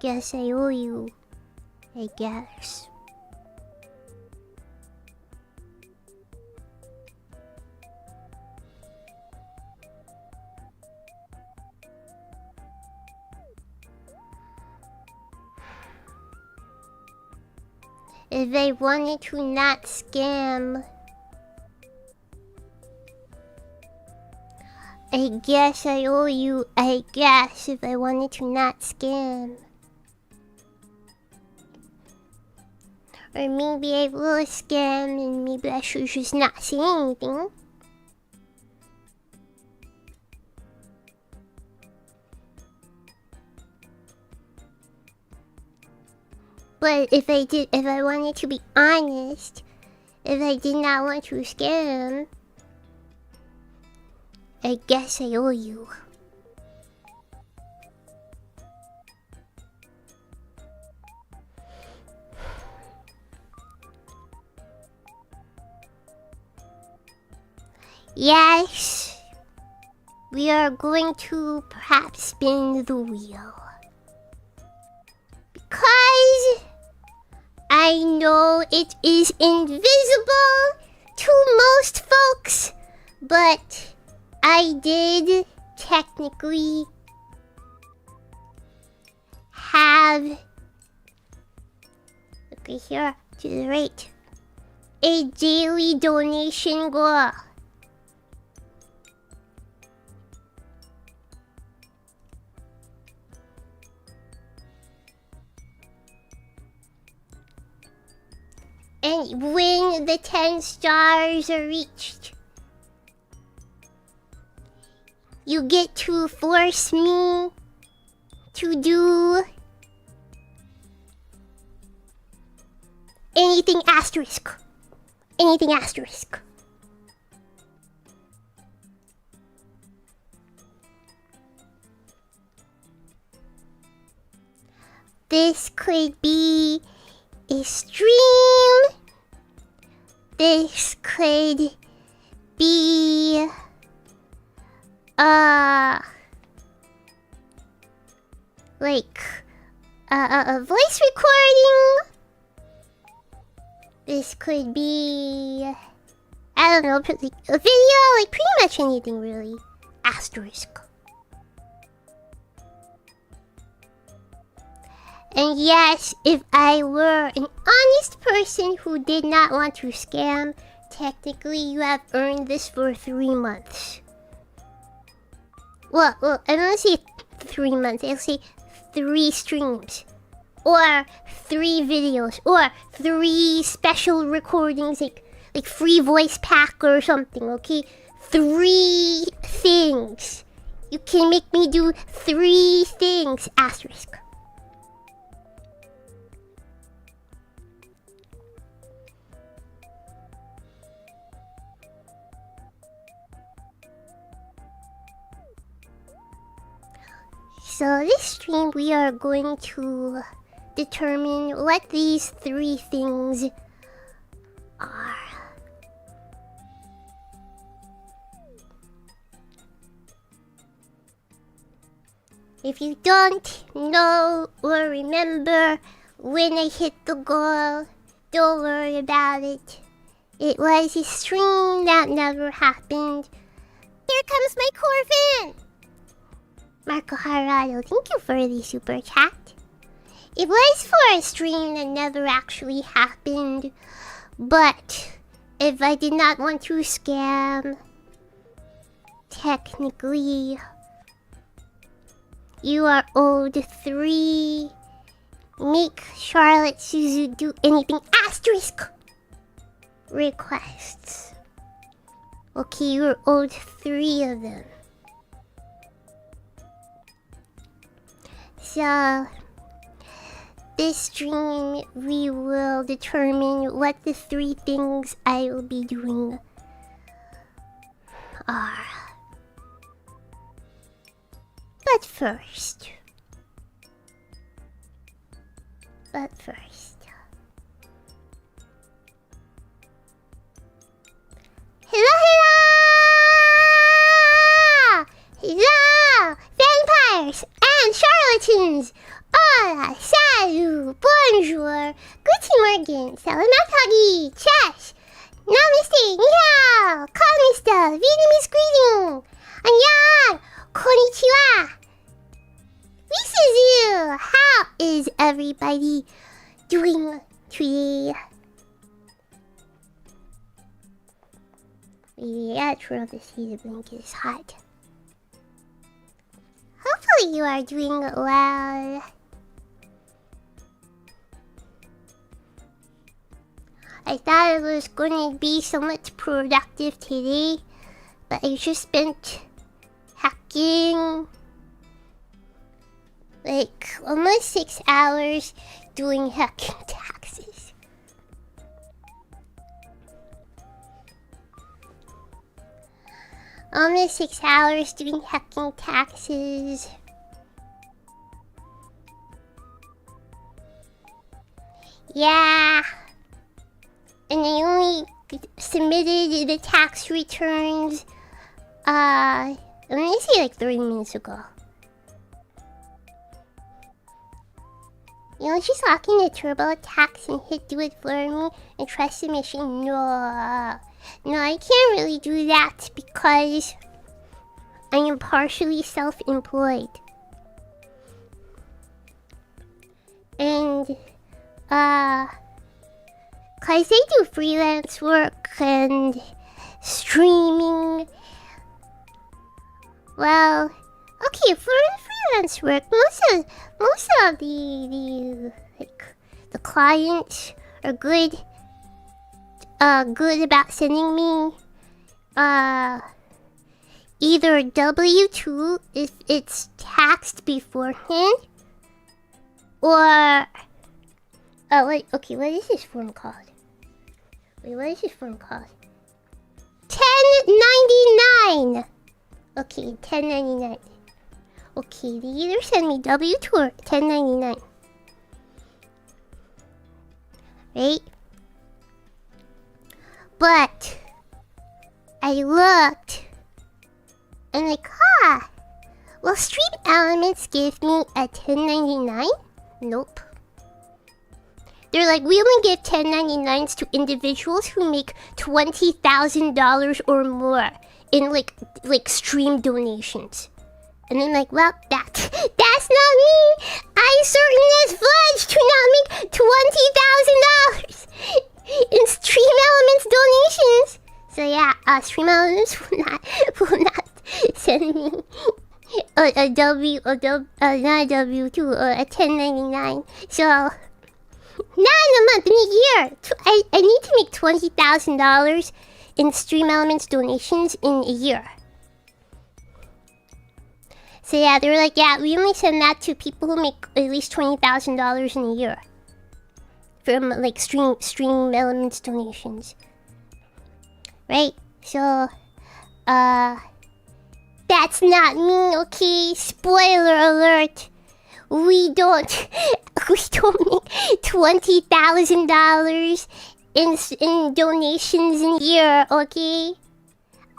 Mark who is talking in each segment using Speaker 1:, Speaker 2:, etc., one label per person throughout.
Speaker 1: guess I owe you. I guess. If I wanted to not scam, I guess I owe you. I guess if I wanted to not scam. Or maybe I will scam and maybe I should just not say anything. But if I wanted to be honest, if I did not want to scam, I guess I owe you. Yes, we are going to perhaps spin the wheel. Because I know it is invisible to most folks, but I did technically have, okay, here to the right, a daily donation goal. And when the 10 stars are reached, you get to force me to do anything asterisk. Anything asterisk. This could be a stream. This could be like a voice recording. This could be, I don't know, a video, like pretty much anything really. Asterisk. And yes, if I were an honest person who did not want to scam, technically you have earned this for 3 months. Well, I don't say 3 months, I'll say 3 streams. Or 3 videos, or 3 special recordings, like free voice pack or something, okay? 3 things. You can make me do 3 things, asterisk. So this stream we are going to determine what these 3 things are. If you don't know or remember when I hit the goal, don't worry about it. It was a stream that never happened. Here comes my Corvin! Marco Harado, thank you for the super chat. It was for a stream that never actually happened, but if I did not want to scam, technically, you are owed 3 make Charlotte Suzu do anything asterisk requests. Okay, you're owed 3 of them. So, this stream we will determine what the 3 things I will be doing are. But first. Hello! Hello! Hello! Vampire! liars and charlatans. Hola, salut, bonjour, guten morgen, salamat chess, namaste, ni hao, kamista, Vietnamese greeting, annyeong, konnichiwa. This is you. How is everybody doing today? Yeah, true. This heated blanket is hot. Hopefully you are doing well. I thought it was going to be so much productive today, but I just spent hacking like almost 6 hours doing hacking taxes. Almost 6 hours doing hacking taxes. Yeah. And I only submitted the tax returns, let me say like 30 minutes ago. You know, just lock in the TurboTax and hit do it for me and trust the machine. No, I can't really do that because I am partially self-employed. And, cause I do freelance work and streaming. Well, okay, for freelance work, most of the clients are good about sending me either W-2 if it's taxed beforehand, or what is this form called? What is this form called? 1099. Okay, 1099. Okay, they either send me W-2 or 1099. Right? But I looked and like, will Stream Elements give me a 1099? Nope. They're like, we only give 1099s to individuals who make $20,000 or more in like stream donations. And I'm like, well, that's not me. I certainly as fudge to not make $20,000 in Stream Elements donations. So yeah, Stream Elements will not send me not a W-2 or a 1099. So not in a month, in a year. I need to make $20,000 in Stream Elements donations in a year. So yeah, they were like, yeah, we only send that to people who make at least $20,000 in a year from like Stream Elements donations, right? So, that's not me, okay? Spoiler alert. We don't make $20,000 in donations in a year, okay?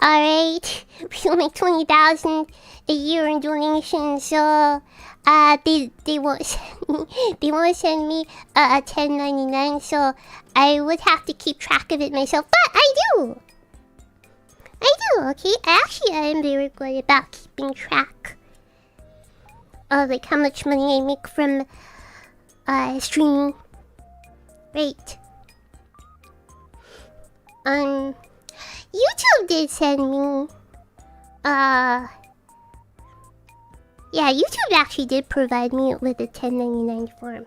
Speaker 1: Alright, we don't make $20,000 a year in donations, so they won't send me a 1099, so I would have to keep track of it myself. But I do, okay? I am very good about keeping track of like how much money I make from streaming. Right. YouTube did send me yeah, YouTube actually did provide me with a 1099 form.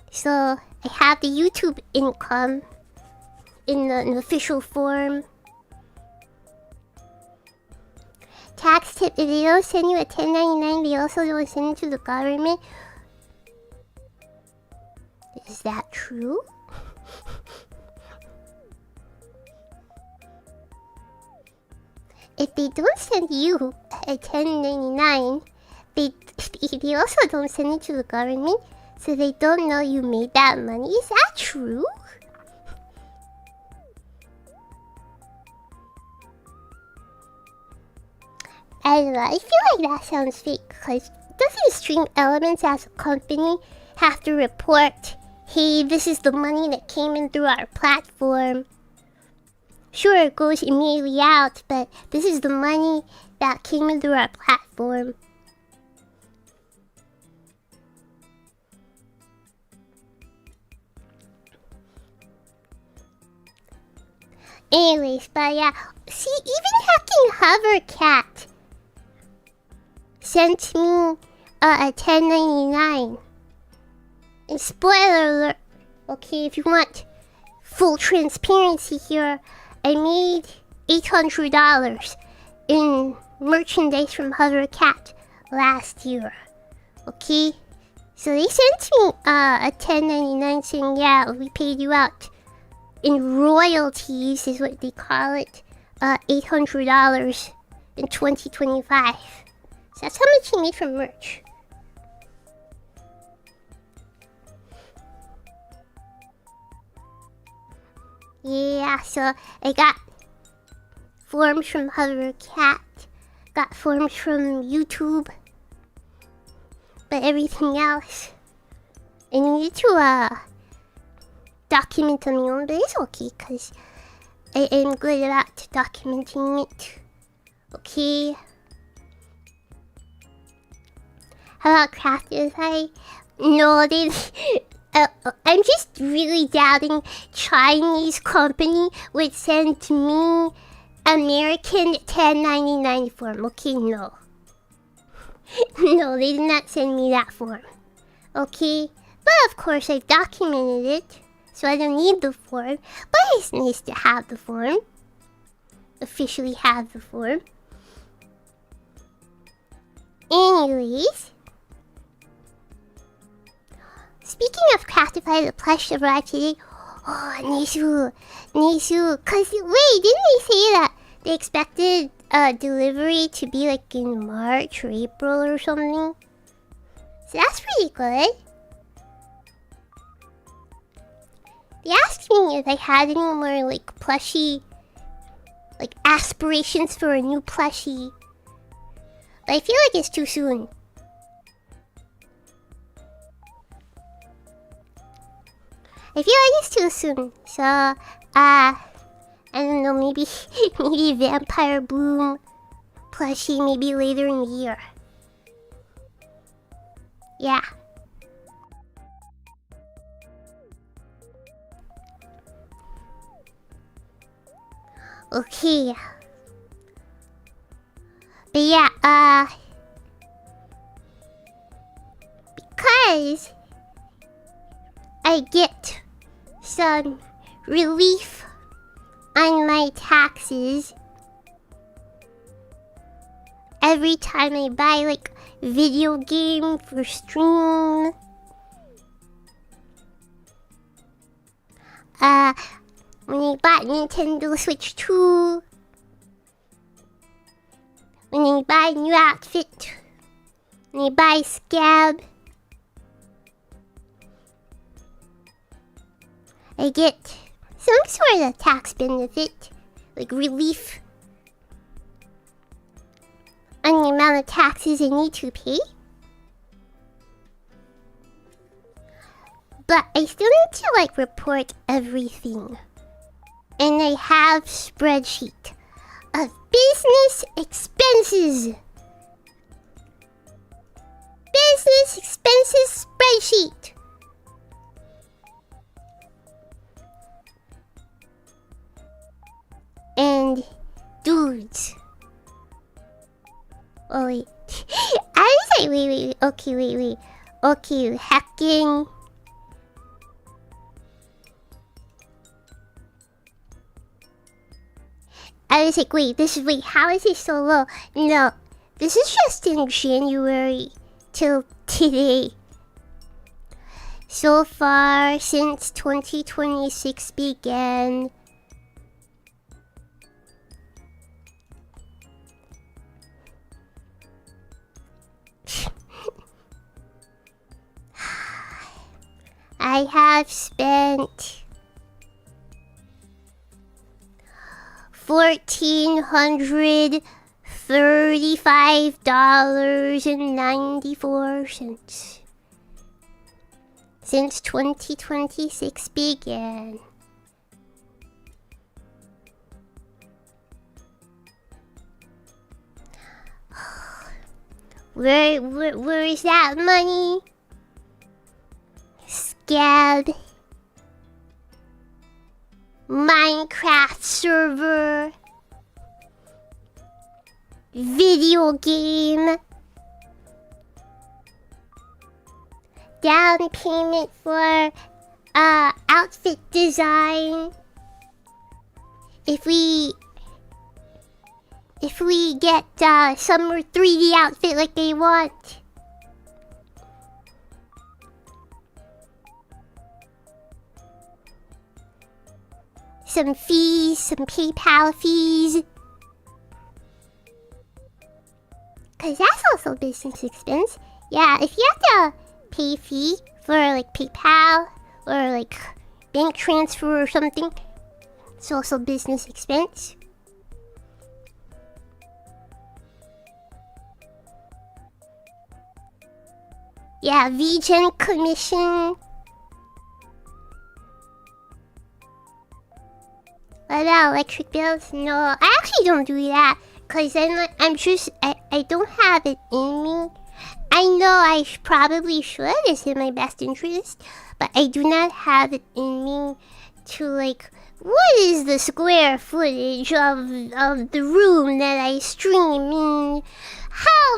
Speaker 1: So I have the YouTube income in an official form. Tax tip, if they don't send you a 1099, they also don't send it to the government. Is that true? If they don't send you a 1099, they also don't send it to the government, so they don't know you made that money. Is that true? I don't know, I feel like that sounds fake, because doesn't Stream Elements as a company have to report, hey, this is the money that came in through our platform? Sure, it goes immediately out, but this is the money that came in through our platform. Anyways, but yeah, see, even Hacking Hovercat sent me a $10.99. And spoiler alert, okay, if you want full transparency here, I made $800 in merchandise from Hovercat last year. Okay, so they sent me a $10.99 saying, yeah, we paid you out in royalties, is what they call it, $800 in 2025. So that's how much he made from merch. Yeah, so I got forms from Hovercat, got forms from YouTube, but everything else I needed to document on my own, but it's okay, because I am good at documenting it. Okay. How about Craftify? No, they... I'm just really doubting Chinese company would send me American $10.99 form. Okay, no. No, they did not send me that form. Okay? But of course, I've documented it, so I don't need the form. But it's nice to have the form. Officially have the form. Anyways. Speaking of Craftify, the plush arrived today. Oh, Nisu. Cause wait, didn't they say that they expected delivery to be like in March or April or something? So that's pretty good. They asked me if I had any more like plushie, like aspirations for a new plushie. But I feel like it's too soon. I feel like it's too soon, so, I don't know, maybe Vampire Bloom plushie, maybe later in the year. Yeah. Okay. But yeah, because I get some relief on my taxes every time I buy like video game for stream. When I bought Nintendo Switch 2, when I buy a new outfit, when I buy Scab, I get some sort of tax benefit, like relief on the amount of taxes I need to pay. But I still need to like report everything. And I have spreadsheet of business expenses. Business expenses spreadsheet. And dudes. Oh wait. I was like, wait. Okay, hacking. I was like, wait, how is it so low? No, this is just in January till today. So far, since 2026 began, I have spent $1,430 $35.94 since 2026 began. Where is that money? Scab. Minecraft server. Video game. Down payment for outfit design. If we get some 3D outfit like they want. Some fees, some PayPal fees. Cause that's also business expense. Yeah, if you have to pay fee for like PayPal or like bank transfer or something, it's also business expense. Yeah, VGen commission. What about electric bills? No, I actually don't do that. Cause then I'm just, I don't have it in me. I know I probably should, it's in my best interest. But I do not have it in me to like, what is the square footage of the room that I stream in?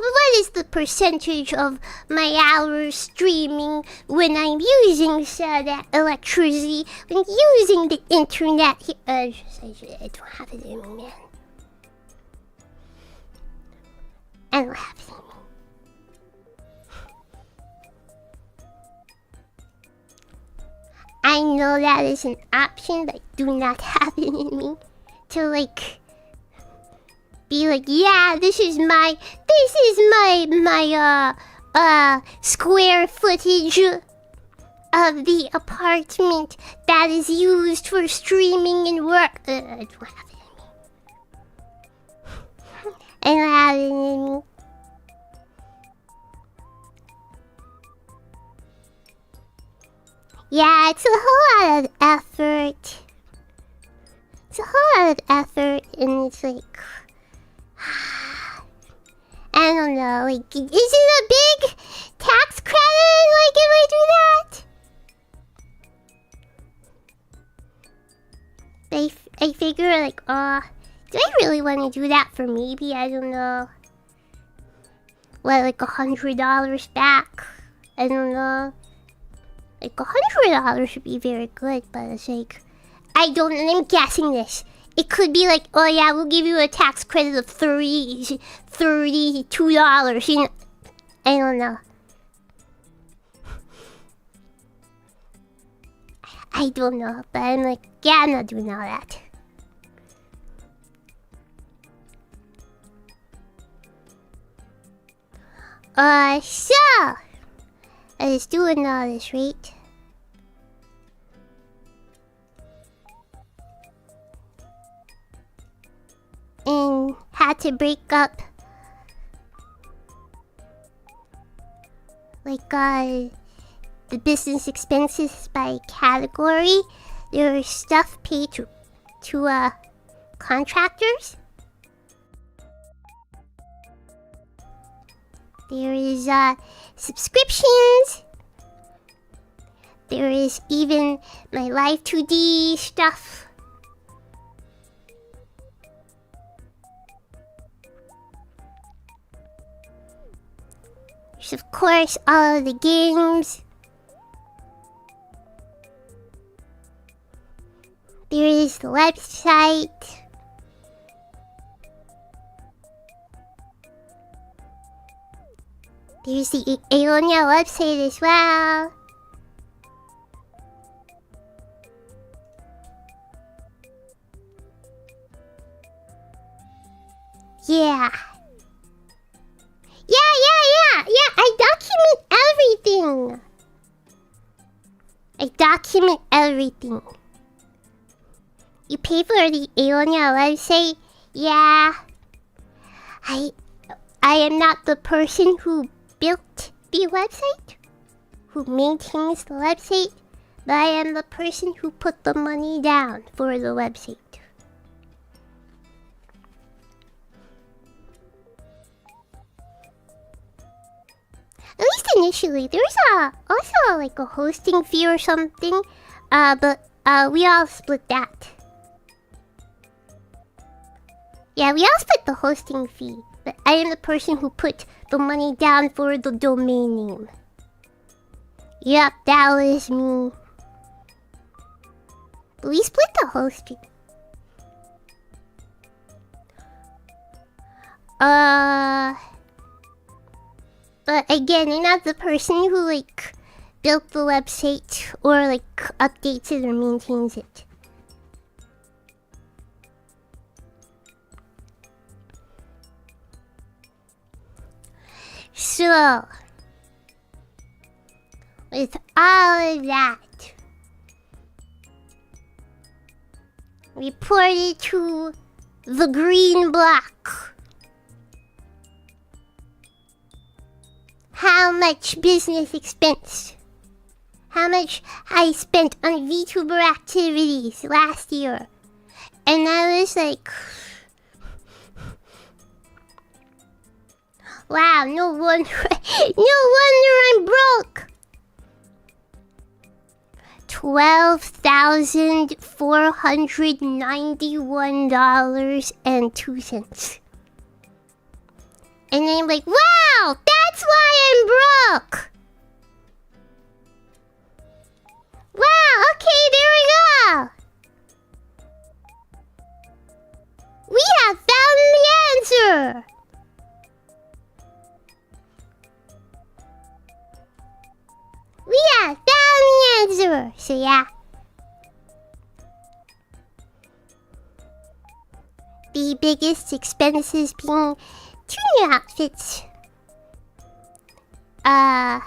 Speaker 1: What is the percentage of my hours streaming when I'm using said electricity, when using the internet? I don't have it in me, man. I don't have it in me. I know that is an option, but I do not have it in me to like be like, yeah, this is my square footage of the apartment that is used for streaming and work. I don't have it in me. I don't have it in me. Yeah, it's a whole lot of effort. It's a whole lot of effort, and it's like, I don't know, like, is it a big tax credit, like, if I do that? I figure, like, do I really want to do that for maybe, I don't know, what, like $100 back? I don't know. Like, $100 should be very good, but it's like, I don't know, I'm guessing this. It could be like, oh yeah, we'll give you a tax credit of $32, you know? I don't know. I don't know, but I'm like, yeah, I'm not doing all that. So, I was doing all this, right? And had to break up like the business expenses by category. There is stuff paid to contractors. There is subscriptions. There is even my Live 2D stuff. There's of course all of the games. There is the website. There's the Aeonia website as well. Yeah. Yeah, I document everything. I document everything. You pay for the Aeonia website? Yeah. I am not the person who built the website, who maintains the website, but I am the person who put the money down for the website. At least initially, there's also like a hosting fee or something, but we all split that. Yeah, we all split the hosting fee, but I am the person who put the money down for the domain name. Yep, that was me. But we split the hosting. But again, I'm not the person who like built the website or like updates it or maintains it. So, with all of that, reported to the green block. How much business expense? How much I spent on VTuber activities last year? And I was like, wow, no wonder I'm broke. $12,491.02. And I'm like, wow, that's why I'm broke. Wow, okay, there we go. We have found the answer. We have found the answer. So yeah. The biggest expenses being 2 new outfits. 2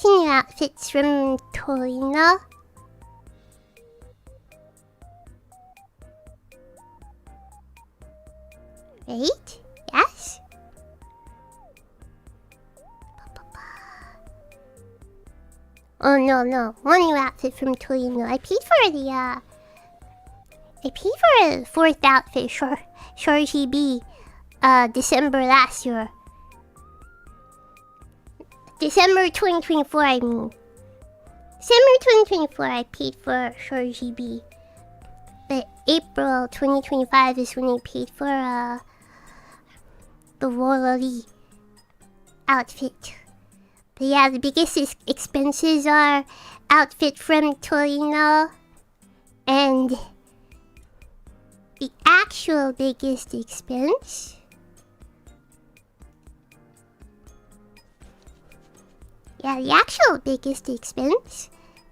Speaker 1: new outfits from Torino. Right? Yes? Oh no, 1 new outfit from Torino. I paid for a 4th outfit, Shorty B, December last year. December 2024, I mean. December 2024, I paid for Shorty B. But April 2025 is when I paid for, the Wolverine outfit. But yeah, the biggest expenses are outfit from Torino, and the actual biggest expense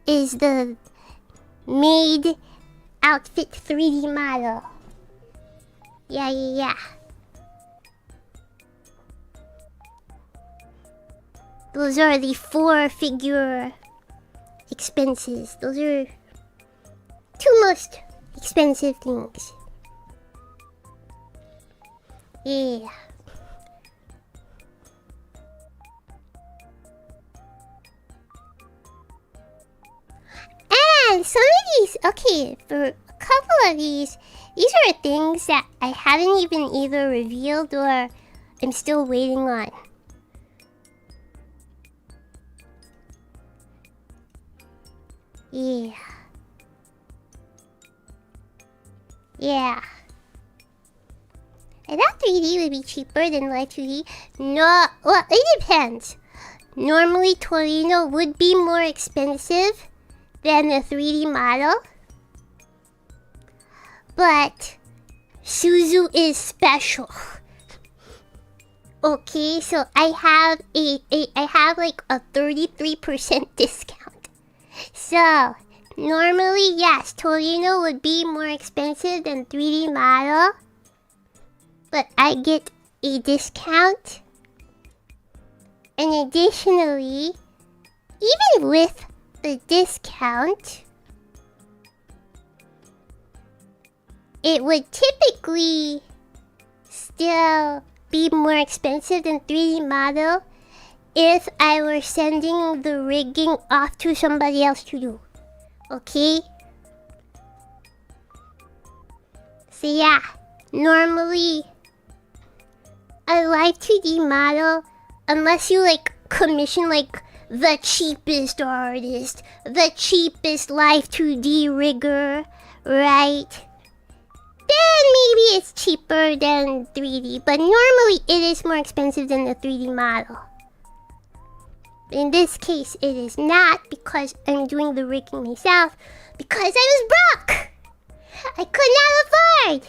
Speaker 1: is the made outfit 3D model. Yeah. Those are the 4-figure expenses. Those are 2 most expensive things. Yeah. And some of these, okay, for a couple of these are things that I haven't even either revealed or I'm still waiting on. Yeah. I thought 3D would be cheaper than live 2D. No, well, it depends. Normally, Torino would be more expensive than the 3D model. But Suzu is special. Okay, so I have like a 33% discount. So normally, yes, Torino would be more expensive than 3D model, but I get a discount. And additionally, even with the discount, it would typically still be more expensive than 3D model if I were sending the rigging off to somebody else to do. Okay? So yeah, normally a live 2D model, unless you like commission like the cheapest artist, the cheapest live 2D rigger, right? Then maybe it's cheaper than 3D, but normally it is more expensive than the 3D model. In this case, it is not because I'm doing the rigging myself, because I was broke! I could not afford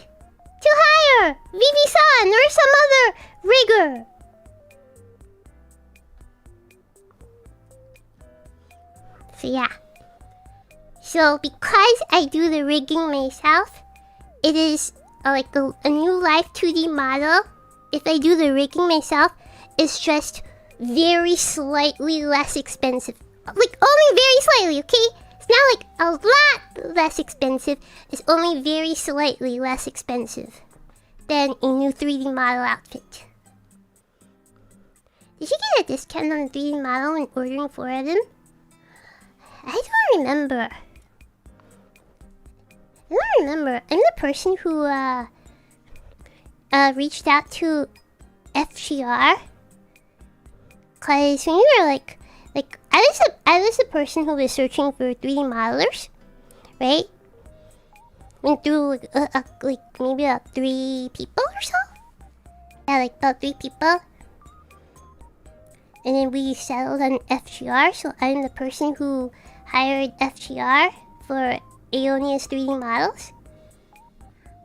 Speaker 1: to hire VV-san or some other rigger. So yeah. So because I do the rigging myself, it is like a new live 2D model. If I do the rigging myself, it's just very slightly less expensive. Like only very slightly, okay? It's not like a lot less expensive. It's only very slightly less expensive than a new 3D model outfit. Did you get a discount on a 3D model when ordering 4 of them? I don't remember. I'm the person who reached out to FGR. Cause when you were like I was the person who was searching for 3D modelers, right? Went through like maybe about 3 people or so. Yeah, like about 3 people. And then we settled on FGR, so I'm the person who hired FGR for Aeonia's 3D models.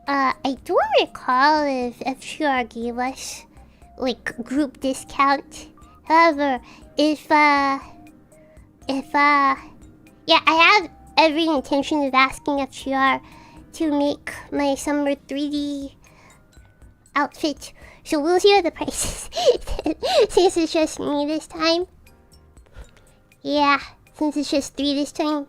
Speaker 1: I don't recall if FGR gave us like group discount. However, yeah, I have every intention of asking FGR to make my summer 3D outfit. So we'll see what the price is. Since it's just me this time. Yeah, since it's just 3 this time.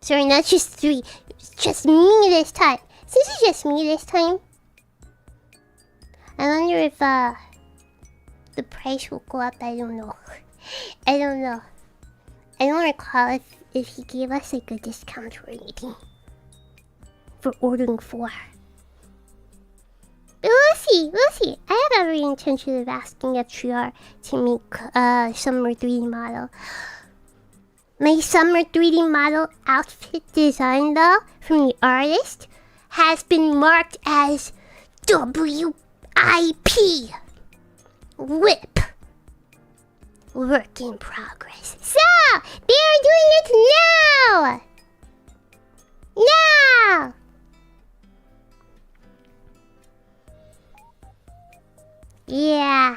Speaker 1: Sorry, not just 3. It's just me this time. Since it's just me this time. I wonder if the price will go up. I don't know. I don't recall if he gave us like a discount or anything for ordering 4. But we'll see. I have every intention of asking FGR to make summer 3D model. My summer 3D model outfit design though from the artist has been marked as WIP. WIP. Work in progress. So, they are doing it now! Now! Yeah.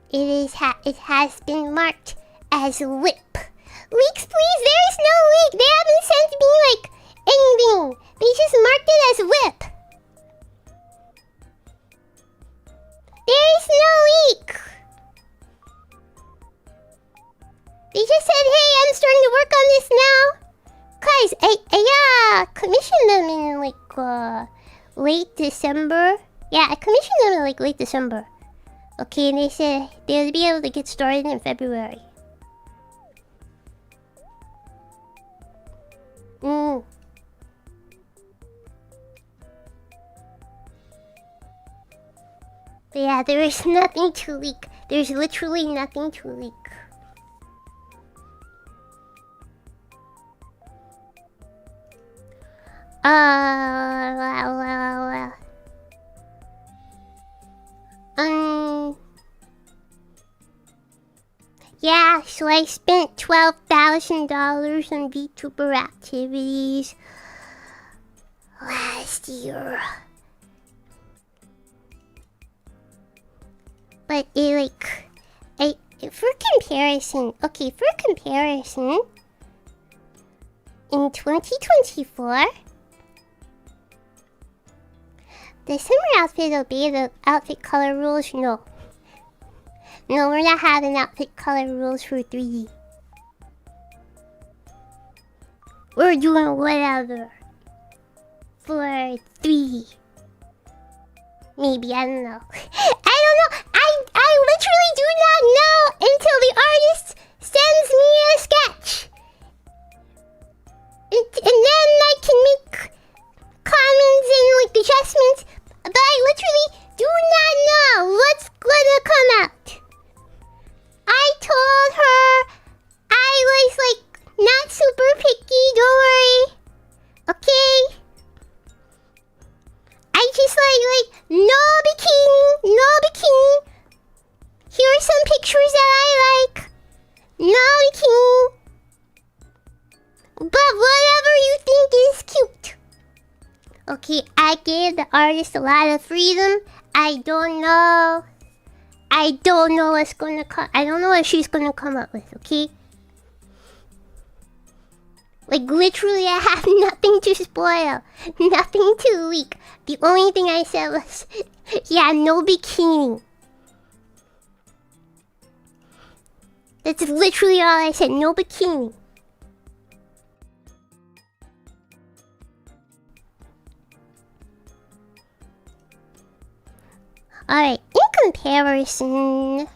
Speaker 1: It has been marked as WIP. Leaks, please? There is no leak. They haven't sent me like anything. They just marked it as WIP. There is no leak. They just said, hey, I'm starting to work on this now. Guys, I commissioned them in like late December. Yeah, I commissioned them in like late December. Okay, and they said they'll be able to get started in February. But yeah, there is nothing to leak. There's literally nothing to leak. Well. Yeah, so I spent $12,000 on VTuber activities last year. But for comparison, in 2024, the summer outfit obey the outfit color rules? No, we're not having outfit color rules for 3D. We're doing whatever. for 3. Maybe, I don't know. I don't know. I literally do not know until the artist sends me a sketch. And then I can make comments and like adjustments. But I literally do not know what's gonna come out. I told her I was like not super picky, don't worry. Okay? I just like no bikini, no bikini. Here are some pictures that I like. No bikini. But whatever you think is cute. Okay, I gave the artist a lot of freedom. I don't know what's gonna come. I don't know what she's gonna come up with, okay? Like, literally, I have nothing to spoil. Nothing to leak. The only thing I said was, yeah, no bikini. That's literally all I said, no bikini. Alright, in comparison...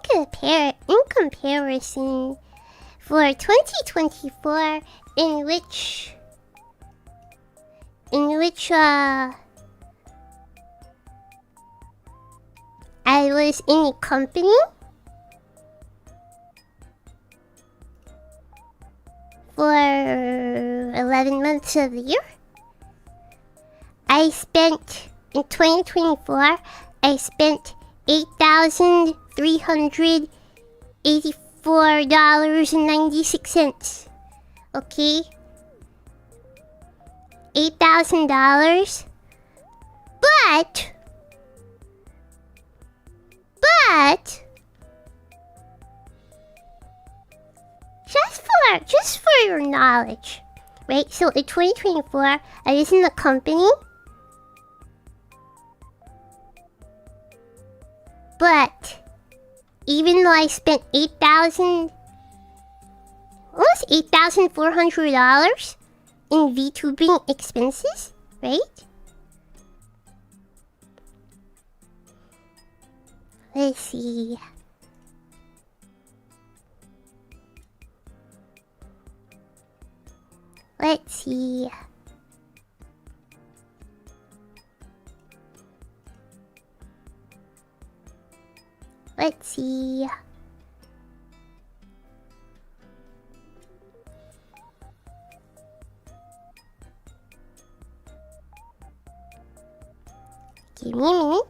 Speaker 1: In comparison, for 2024, in which I was in a company for 11 months of the year. I spent, in 2024, I spent $8,384.96. Okay? $8,000. But just for your knowledge, right? So in 2024, I was in the company, but even though I spent almost $8,400 in VTubing expenses, right? Let's see. Let's see. Let's see. Give me a minute.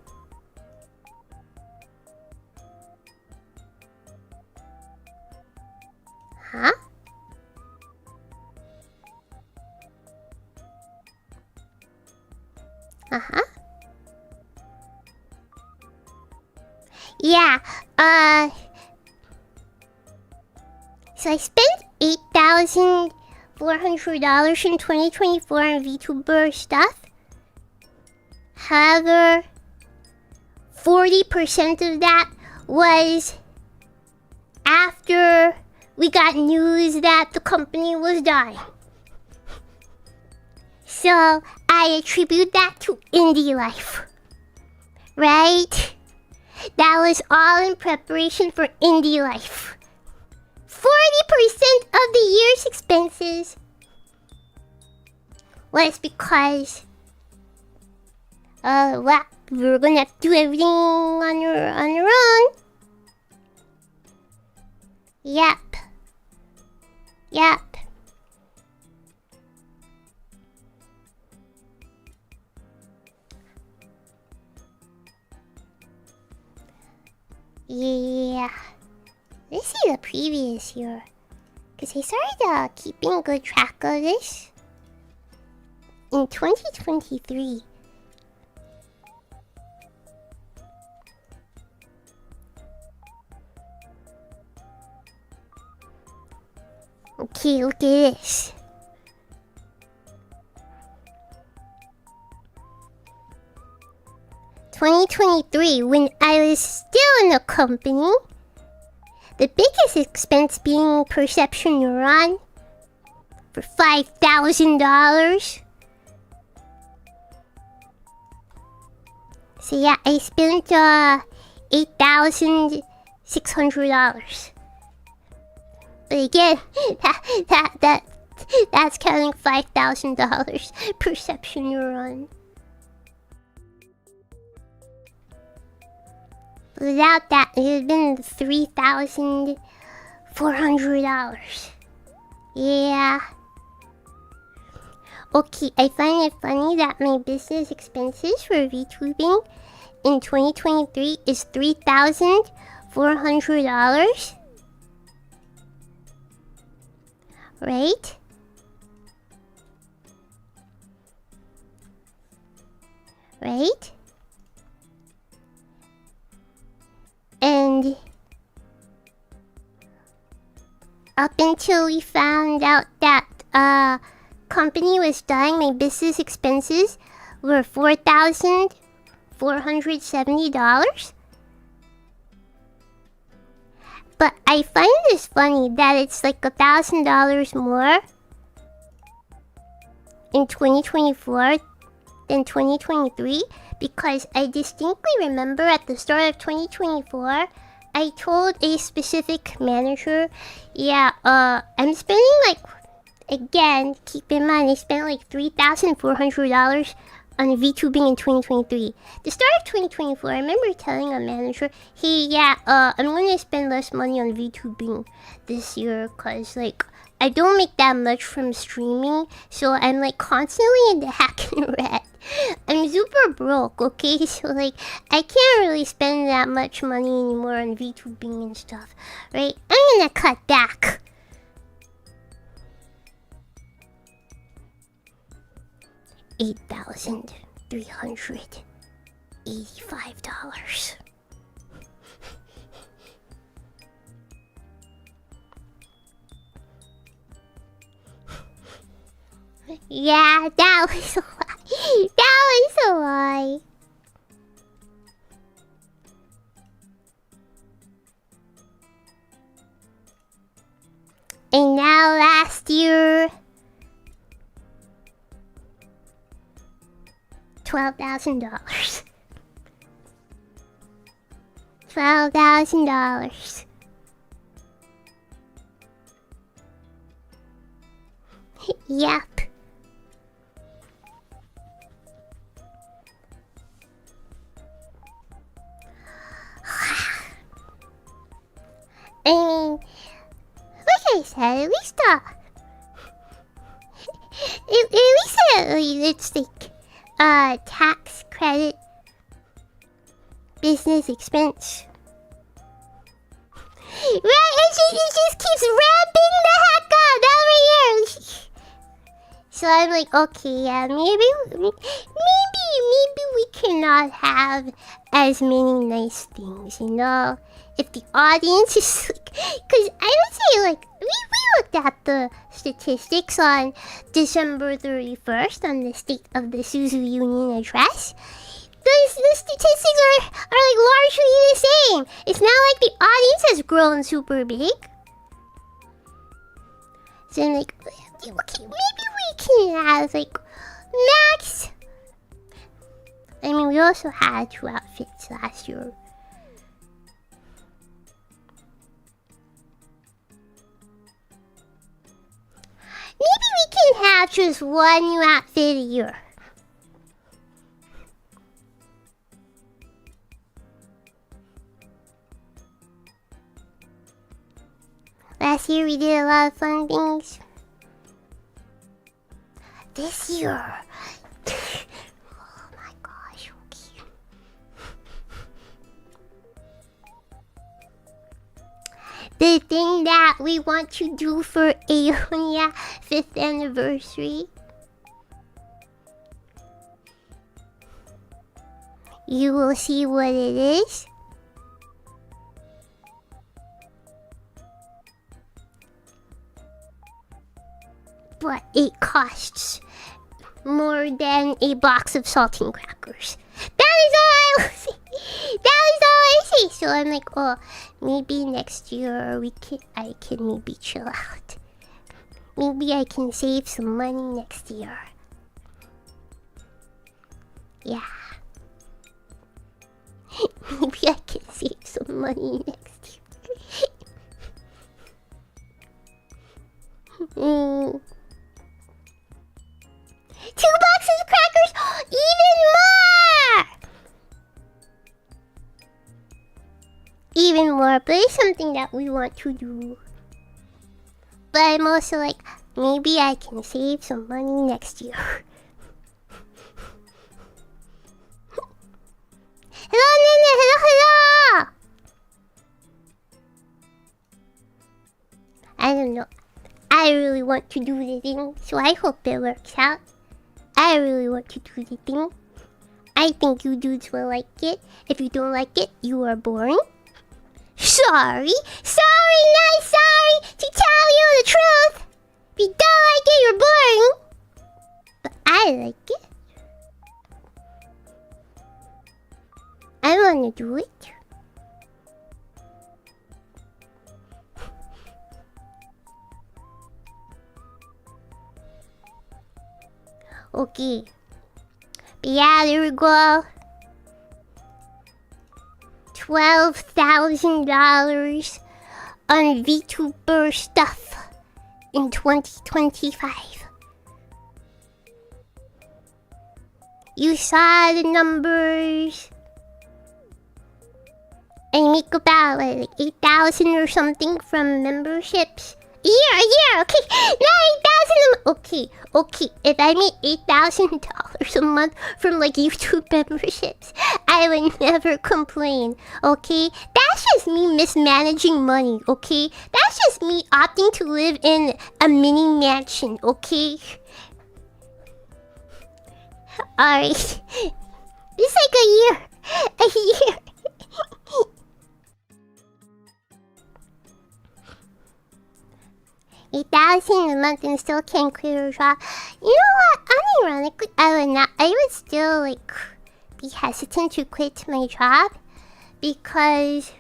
Speaker 1: Huh? Uh-huh. Yeah, so I spent $8,400 in 2024 on VTuber stuff. However, 40% of that was after we got news that the company was dying. So I attribute that to indie life, right? That was all in preparation for indie life. 40% of the year's expenses was because well, we were gonna have to do everything on our own. Yep. Yeah. Let's see the previous year, because I started keeping good track of this in 2023. Okay, look at this. $2023, when I was still in the company, The biggest expense being perception neuron for $5,000. So yeah, I spent $8,600. But again, that's counting $5,000 perception neuron. Without that, it would have been $3,400. Yeah. Okay, I find it funny that my business expenses for VTubing in 2023 is $3,400. Right? Right? And up until we found out that company was dying, my business expenses were $4,470. But I find this funny that it's like $1,000 more in 2024 than 2023, because I distinctly remember at the start of 2024, I told a specific manager, yeah, I'm spending like, again, keep in mind, I spent like $3,400 on VTubing in 2023. The start of 2024, I remember telling a manager, hey, yeah, I'm gonna spend less money on VTubing this year, cause like, I don't make that much from streaming, so I'm like constantly in the hack and red. I'm super broke, okay? So like, I can't really spend that much money anymore on VTubing and stuff, right? I'm gonna cut back. $8,385. Yeah, that was why. That was why. And now last year, $12,000. $12,000. Yep. I mean, like I said, at least it's like tax credit, business expense. Right, it just keeps ramping the heck up every year. So I'm like, okay, yeah, maybe we cannot have as many nice things, you know? If the audience is like, because I would say like, we looked at the statistics on December 31st on the State of the Suzu Union address. The statistics are like largely the same. It's not like the audience has grown super big. So I'm like, okay, maybe we can have like max. I mean, we also had 2 outfits last year. Maybe we can have just 1 new outfit a year. Last year we did a lot of fun things. This year... oh my gosh, okay. The thing that we want to do for Aeonia 5th anniversary. You will see what it is. But it costs more than a box of saltine crackers. That is all I will say. That is all I say. Okay, so I'm like, oh, maybe next year I can maybe chill out. Maybe I can save some money next year. Yeah. Maybe I can save some money next year. 2 boxes of crackers! Even more! Even more, but it's something that we want to do. But I'm also like, maybe I can save some money next year. Hello, Nana! Hello, hello! I don't know. I really want to do the thing, so I hope it works out. I really want to do the thing. I think you dudes will like it. If you don't like it, you are boring. Sorry, not sorry to tell you the truth. If you don't like it, you're boring. But I like it. I wanna do it. Okay. But yeah, there we go. $12,000 on VTuber stuff in 2025. You saw the numbers. I make about like 8,000 or something from memberships. A year, okay. Not 8,000. Okay. If I made $8,000 a month from like YouTube memberships, I would never complain. Okay, that's just me mismanaging money. Okay, that's just me opting to live in a mini mansion. Okay. Alright. It's like a year. $8,000 a month and still can't quit a job. You know what? Unironically, I would still like be hesitant to quit my job because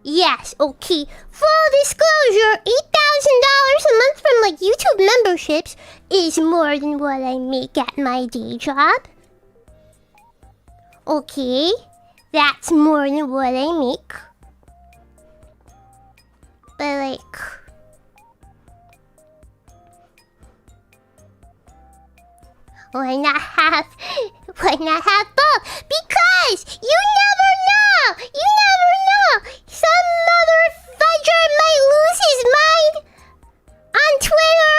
Speaker 1: yes, okay. Full disclosure, $8,000 a month from like YouTube memberships is more than what I make at my day job. Okay, that's more than what I make. But like, why not have both? Because you never know. Some mother fudger might lose his mind on Twitter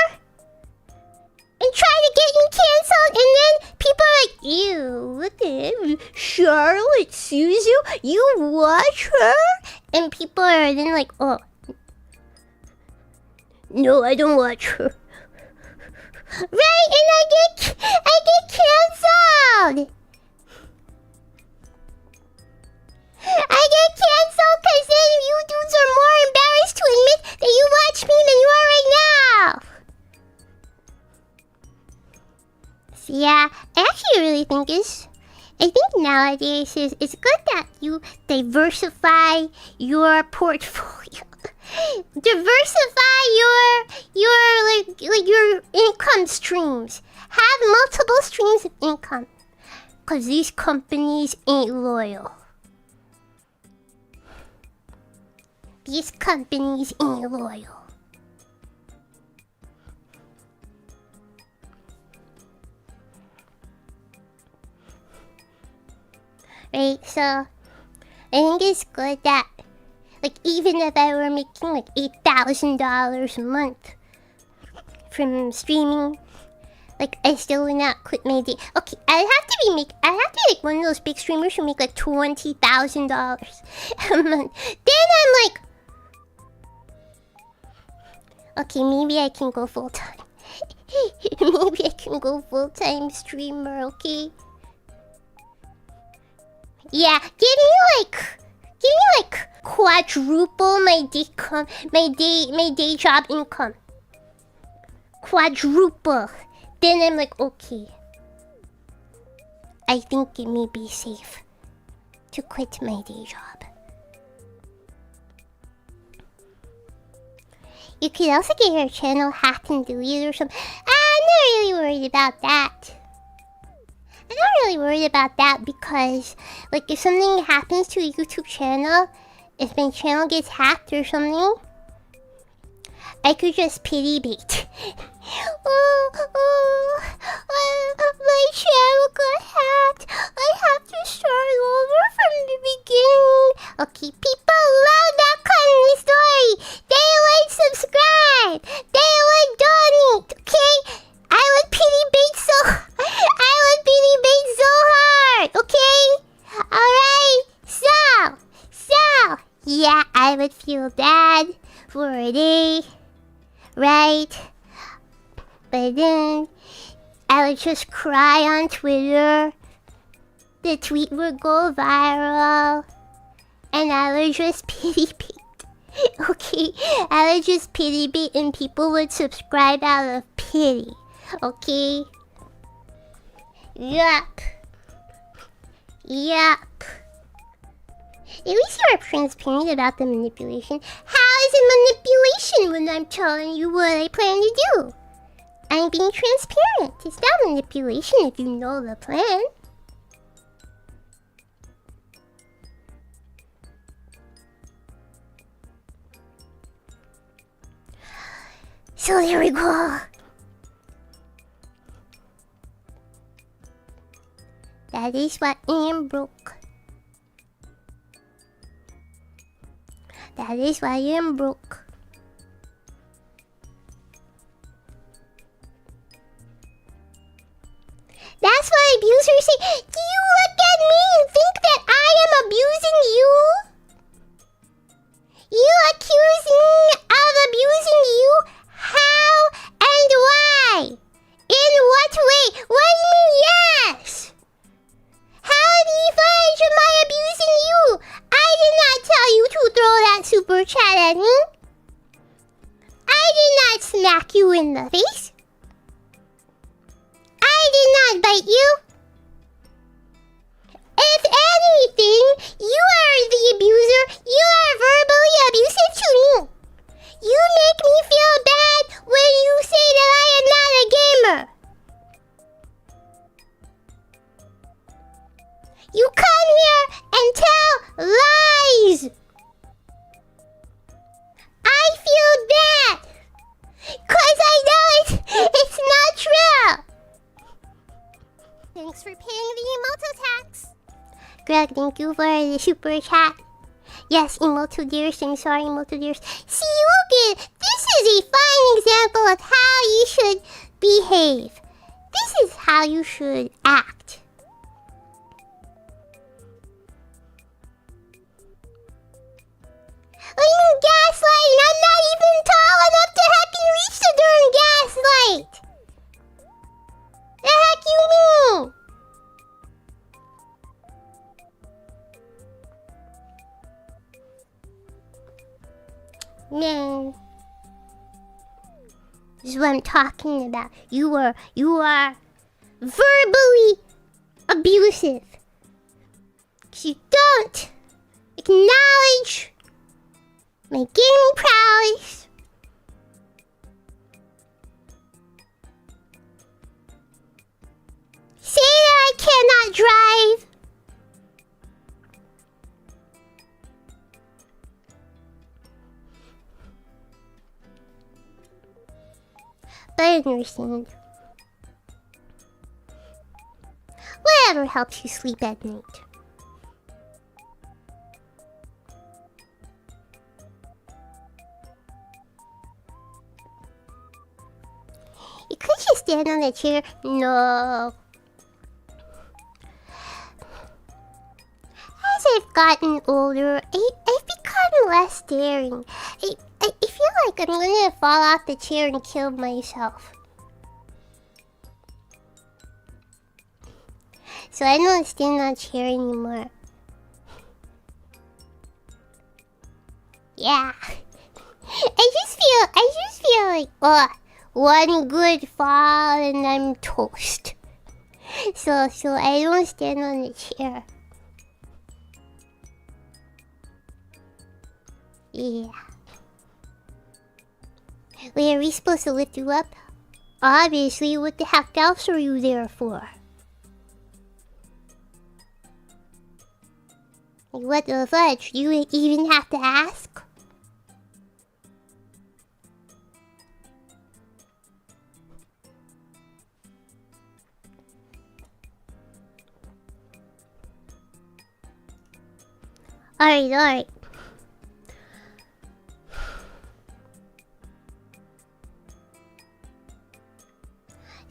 Speaker 1: and try to get me canceled, and then people are like, ew, look at him, Charlotte Suzu, you watch her? And people are then like, oh, no, I don't watch her. Right, and I get canceled. I get canceled because then you dudes are more embarrassed to admit that you watch me than you are right now. So yeah, I actually really think nowadays it's good that you diversify your portfolio. Diversify your income streams. Have multiple streams of income. Cause these companies ain't loyal. These companies ain't loyal. Right, so I think it's good that like even if I were making like $8,000 a month from streaming, like I still would not quit my day. Okay, I have to be like one of those big streamers who make like $20,000 a month. Then I'm like, okay, maybe I can go full time. Maybe I can go full time streamer. Okay. Yeah, give me like quadruple my day job income. Quadruple. Then I'm like, okay, I think it may be safe to quit my day job. You could also get your channel hacked and deleted or something. I'm not really worried about that. I'm not really worried about that because, like, if something happens to a YouTube channel, if my channel gets hacked or something, I could just pity bait. My channel got hacked. I have to start over from the beginning. Okay, people love that kind of story. They would subscribe. They would donate. Okay, I would pity bait so hard. Okay, all right. So yeah, I would feel bad for a day, right? But then I would just cry on Twitter. The tweet would go viral. And I would just pity bait. Okay? I would just pity bait and people would subscribe out of pity. Okay? Yup. At least you are transparent about the manipulation. How is it manipulation when I'm telling you what I plan to do? I'm being transparent. It's not manipulation if you know the plan. So there we go. That is why I am broke. That is why I am broke. That's why abusers say, do you look at me and think that I am abusing you? You accuse me of abusing you? How and why? In what way? What do you mean yes? How do you find my abusing you? I did not tell you to throw that super chat at me. I did not smack you in the face. I did not bite you. If anything, you are the abuser. You are verbally abusive to me. You make me feel bad when you say that I am not a gamer. You come here and tell lies. I feel bad. Cause I know it's not true. Thanks for paying the emoto tax. Greg, thank you for the super chat. Yes, emoto dearest. I'm sorry, emoto dearest. See, look at this is a fine example of how you should behave. This is how you should act. What do you mean gaslighting? I'm not even tall enough to heckin' reach the darn gaslight. The heck you mean? Man, this is what I'm talking about. You are verbally abusive. 'Cause you don't acknowledge my gaming prowess. Say that I cannot drive. But I understand. Whatever helps you sleep at night. You could just stand on the chair. No. As I've gotten older, I've become less daring. I feel like I'm gonna fall off the chair and kill myself. So I don't stand on a chair anymore. Yeah. I just feel like, oh, one good fall and I'm toast. So I don't stand on the chair. Yeah. Wait, are we supposed to lift you up? Obviously, what the heck else are you there for? Like, what the fudge? You even have to ask? Alright.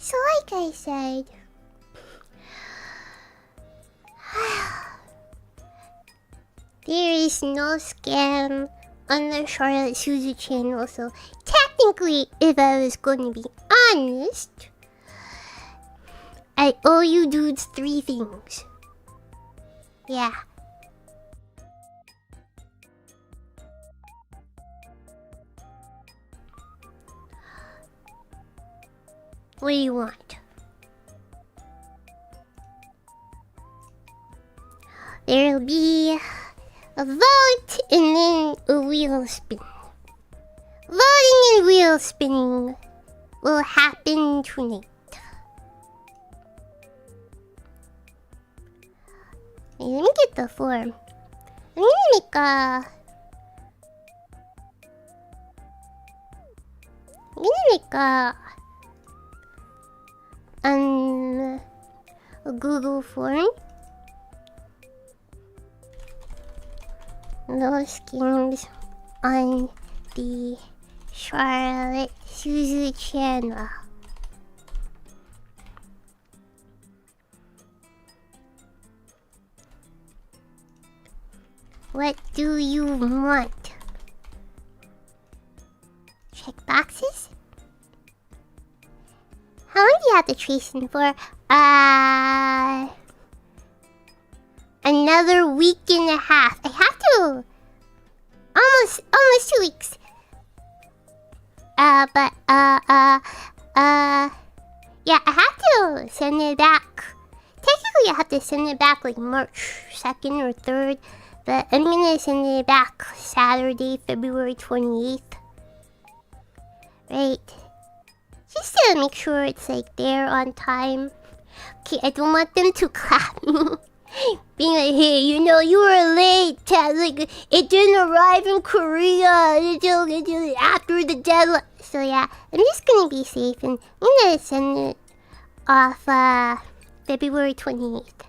Speaker 1: So like I said, there is no scam on the Charlotte Suzu channel, so technically, if I was going to be honest, I owe you dudes 3 things. Yeah. What do you want? There'll be a vote and then a wheel spin. Voting and wheel spinning will happen tonight. Hey, let me get the form. I'm gonna make a Google form. No scams on the Charlotte Suzu channel. What do you want? Check boxes? How long do you have to trace in for? Another week and a half. I have to. Almost 2 weeks. Yeah, I have to send it back. Technically, I have to send it back like March 2nd or 3rd. But I'm gonna send it back Saturday, February 28th. Right. Just to make sure it's like there on time. Okay, I don't want them to clap me. Being like, hey, you know, you were late. Like, it didn't arrive in Korea until after the deadline. So yeah, I'm just gonna be safe and I'm gonna send it off February 28th.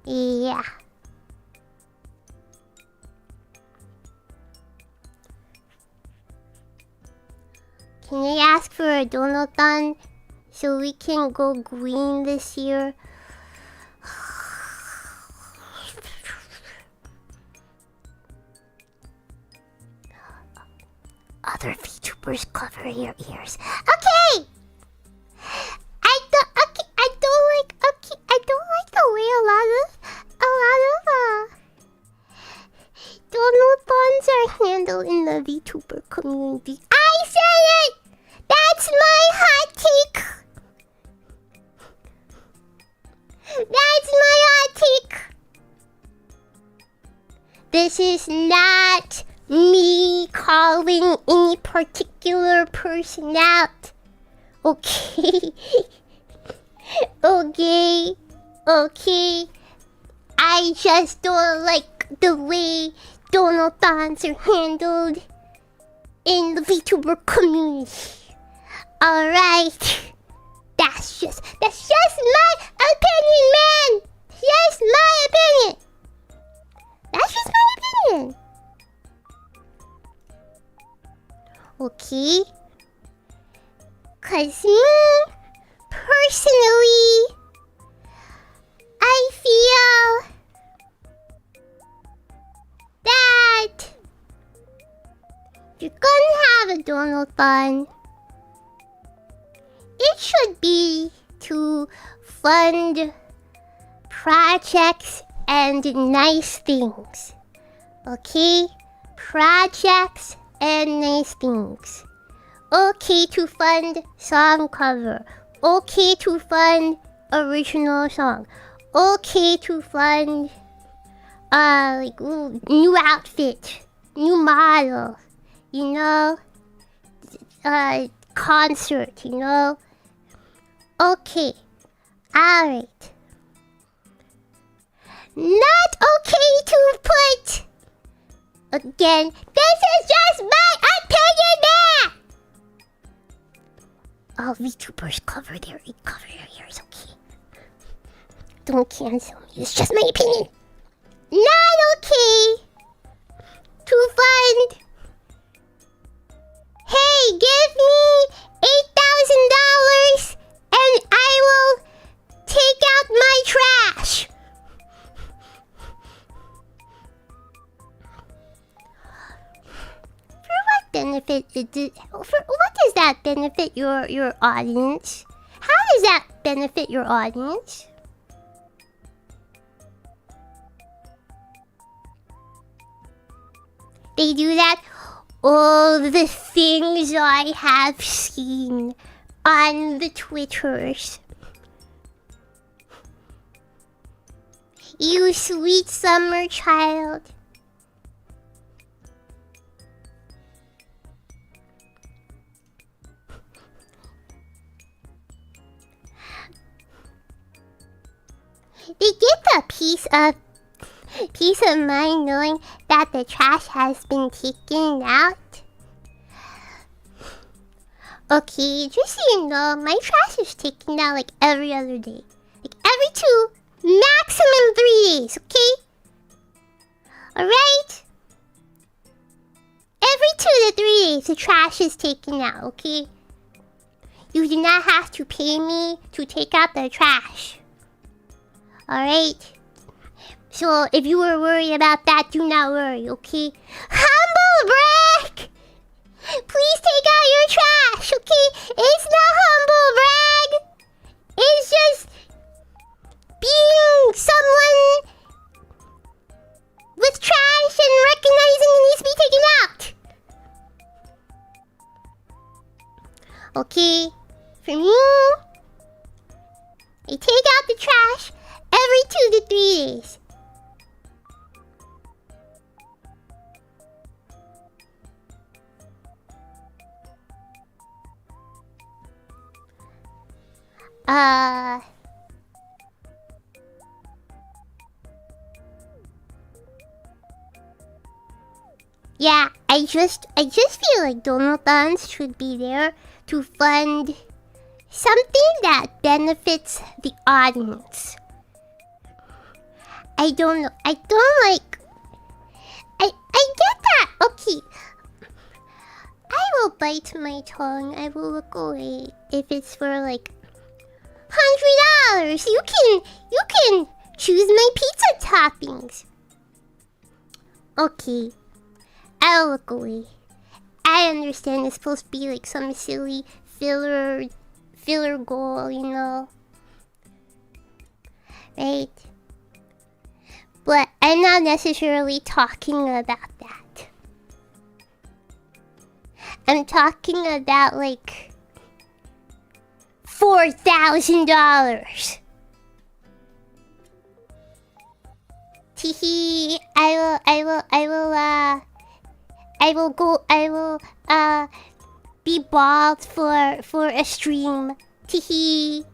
Speaker 1: Yeah. Can I ask for a donathon so we can go green this year? Other VTubers cover your ears. Okay! I don't like the way a lot of donathons are handled in the VTuber community. I said it! That's my hot take! That's my hot take! This is not me calling any particular person out. Okay? Okay. I just don't like the way donathons are handled in the VTuber community. Alright. That's just my opinion, man! Just my opinion! That's just my opinion. Okay? 'Cause me, personally, I feel that you're gonna have a donathon. It should be to fund projects and nice things. Okay? Projects and nice things. Okay to fund song cover. Okay to fund original song. Okay to fund like new outfit. new model, concert, Okay, alright. Not okay to put. Again, this is just my opinion! All VTubers cover their ears, okay? Don't cancel me, it's just my opinion. Not okay to fund. Hey, give me $8,000 and I will take out my trash. Benefit what does that benefit your audience? How does that benefit your audience? They do that. All the things I have seen on the Twitters. You sweet summer child. They get a piece of mind knowing that the trash has been taken out. Okay, just so you know, my trash is taken out like every other day. Like every 2, maximum 3 days, okay? Alright? Every 2 to 3 days the trash is taken out, okay? You do not have to pay me to take out the trash. Alright? So, if you were worried about that, do not worry, okay? Humble brag! Please take out your trash, okay? It's not humble brag! It's just being someone with trash and recognizing it needs to be taken out. Okay? For me, I take out the trash every 2 to 3 days. Yeah, I just feel like donathons should be there to fund something that benefits the audience. I don't know. I get that. Okay. I will bite my tongue. I will look away if it's for like $100. You can choose my pizza toppings. Okay. I'll look away. I understand it's supposed to be like some silly filler goal, Right? But I'm not necessarily talking about that. I'm talking about like $4,000. Teehee, I will be bald for a stream. Teehee.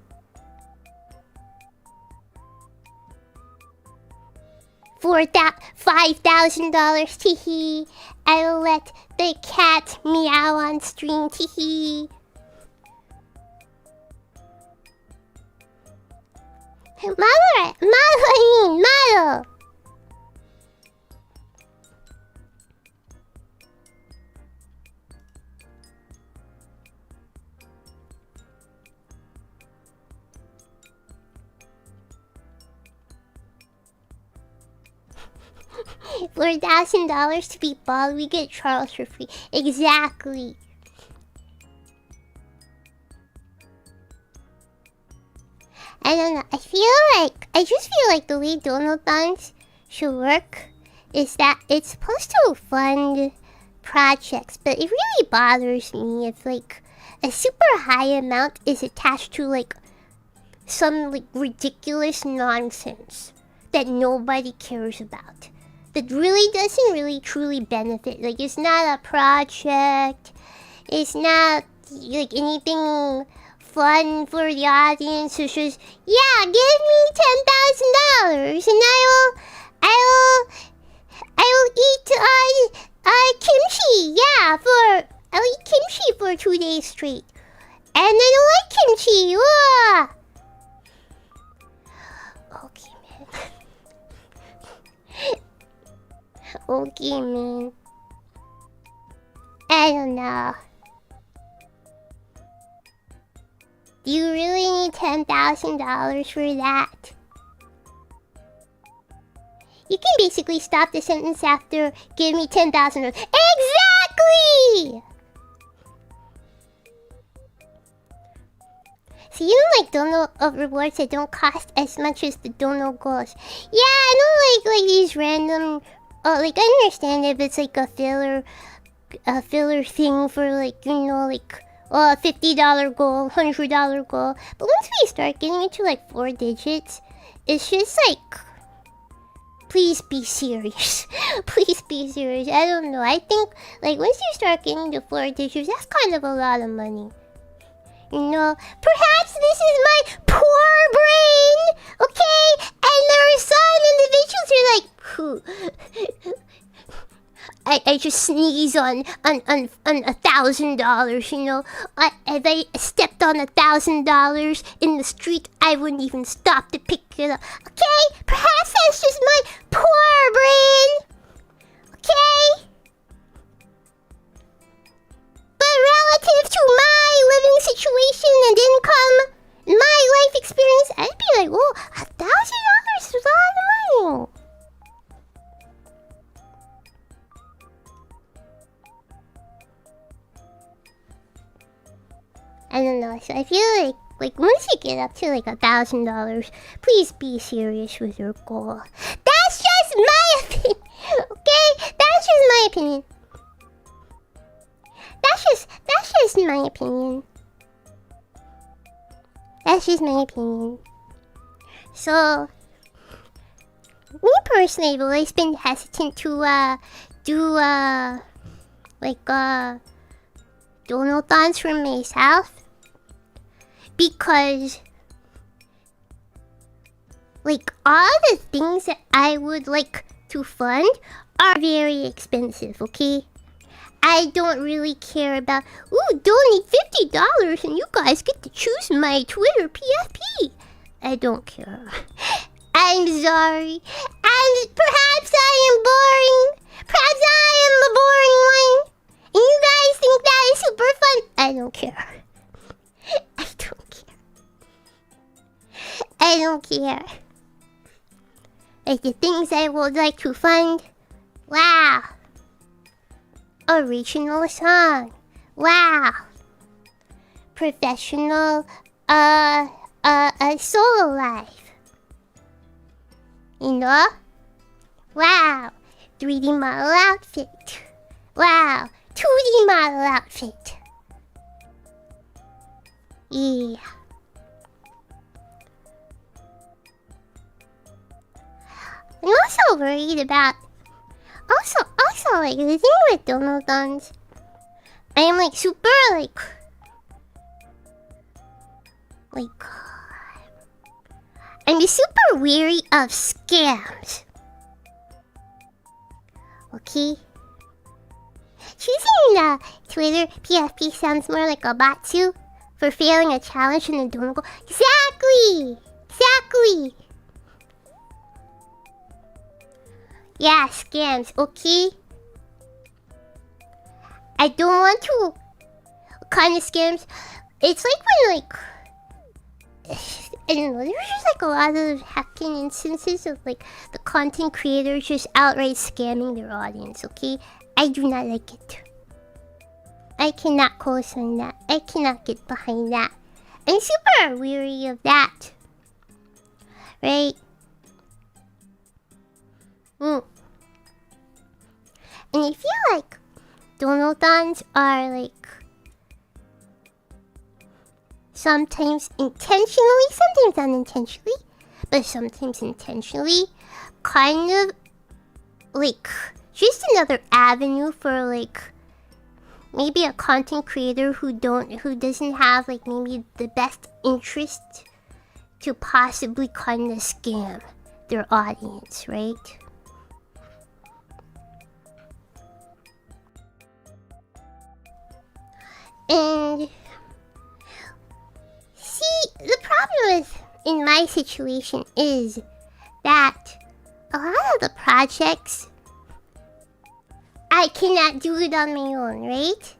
Speaker 1: $5,000. Teehee. I will let the cat meow on stream. Teehee. Model. $4,000 to be bald, we get Charles for free. Exactly. I don't know. I just feel like the way donathons should work is that it's supposed to fund projects, but it really bothers me if like a super high amount is attached to like some like ridiculous nonsense that nobody cares about. but really doesn't really truly benefit. Like, it's not a project. It's not like anything fun for the audience. It's just, yeah, give me $10,000 and I will eat kimchi. Yeah, I'll eat kimchi for 2 days straight. And I don't like kimchi. Ugh. Okay, man. Okay, man. I don't know. Do you really need $10,000 for that? You can basically stop the sentence after give me $10,000. Exactly! So you don't like dono rewards that don't cost as much as the dono goals. Yeah, I don't like these random. Like I understand if it's like a filler thing for like like a $50 goal, $100 goal. But once we start getting into like 4 digits, it's just like, please be serious. Please be serious. I don't know. I think like once you start getting to 4 digits, that's kind of a lot of money. Perhaps this is my poor brain, okay? And there are some individuals who are like, I just sneeze on $1,000, if I stepped on $1,000 in the street, I wouldn't even stop to pick it up. Okay? Perhaps that's just my poor brain. Okay? But relative to my living situation and income, my life experience, I'd be like, whoa, $1,000 is a lot of money. I don't know, so I feel like once you get up to like $1,000, please be serious with your goal. That's just my opinion, okay? That's just my opinion. That's just my opinion. That's just my opinion. So, me personally, I've always been hesitant to do donathons for myself, because like all the things that I would like to fund are very expensive, okay? I don't really care about, donate $50 and you guys get to choose my Twitter PFP. I don't care. I'm sorry. And perhaps I am boring. Perhaps I am a boring one. And you guys think that is super fun. I don't care. I don't care. I don't care. Like the things I would like to fund. Wow. Original song. Wow. Professional solo life. Wow. 3D model outfit. Wow. 2D model outfit. Yeah. I'm also worried about also like the thing with donathons, I am like super like I'm super weary of scams. Okay? Choosing the Twitter PFP sounds more like a batsu for failing a challenge in the donut goal. Exactly! Exactly! Yeah, scams, okay? I don't want to. What kind of scams? It's like when I don't know, there's just like a lot of hacking instances of like the content creators just outright scamming their audience, okay? I do not like it. I cannot co-sign that. I cannot get behind that. I'm super weary of that. Right? And I feel like donathons are like sometimes intentionally, sometimes unintentionally, but sometimes intentionally kind of like just another avenue for like maybe a content creator who doesn't have like maybe the best interest to possibly kind of scam their audience, right? And see, the problem with in my situation is that a lot of the projects I cannot do it on my own, right?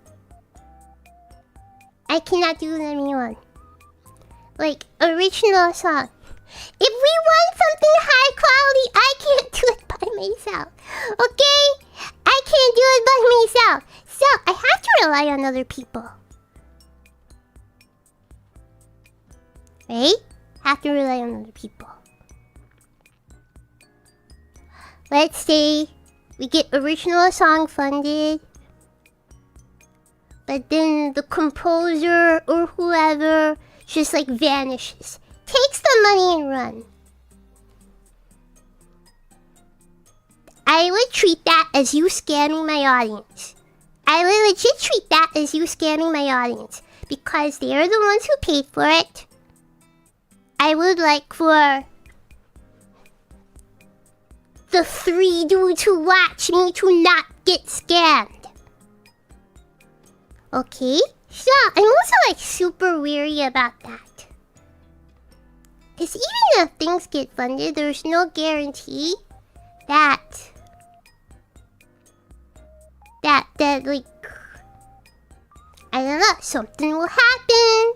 Speaker 1: I cannot do it on my own. Like original song. If we want something high quality, I can't do it by myself. Okay? I can't do it by myself. So I have to rely on other people. Right? Have to rely on other people. Let's say we get original song funded, but then the composer or whoever just like vanishes, takes the money and run. I would treat that as you scamming my audience. I would legit treat that as you scamming my audience because they are the ones who paid for it. I would like for the 3 dudes who watch me to not get scammed. Okay? So, I'm also like super weary about that. Because even if things get funded, there's no guarantee that like, I don't know, something will happen.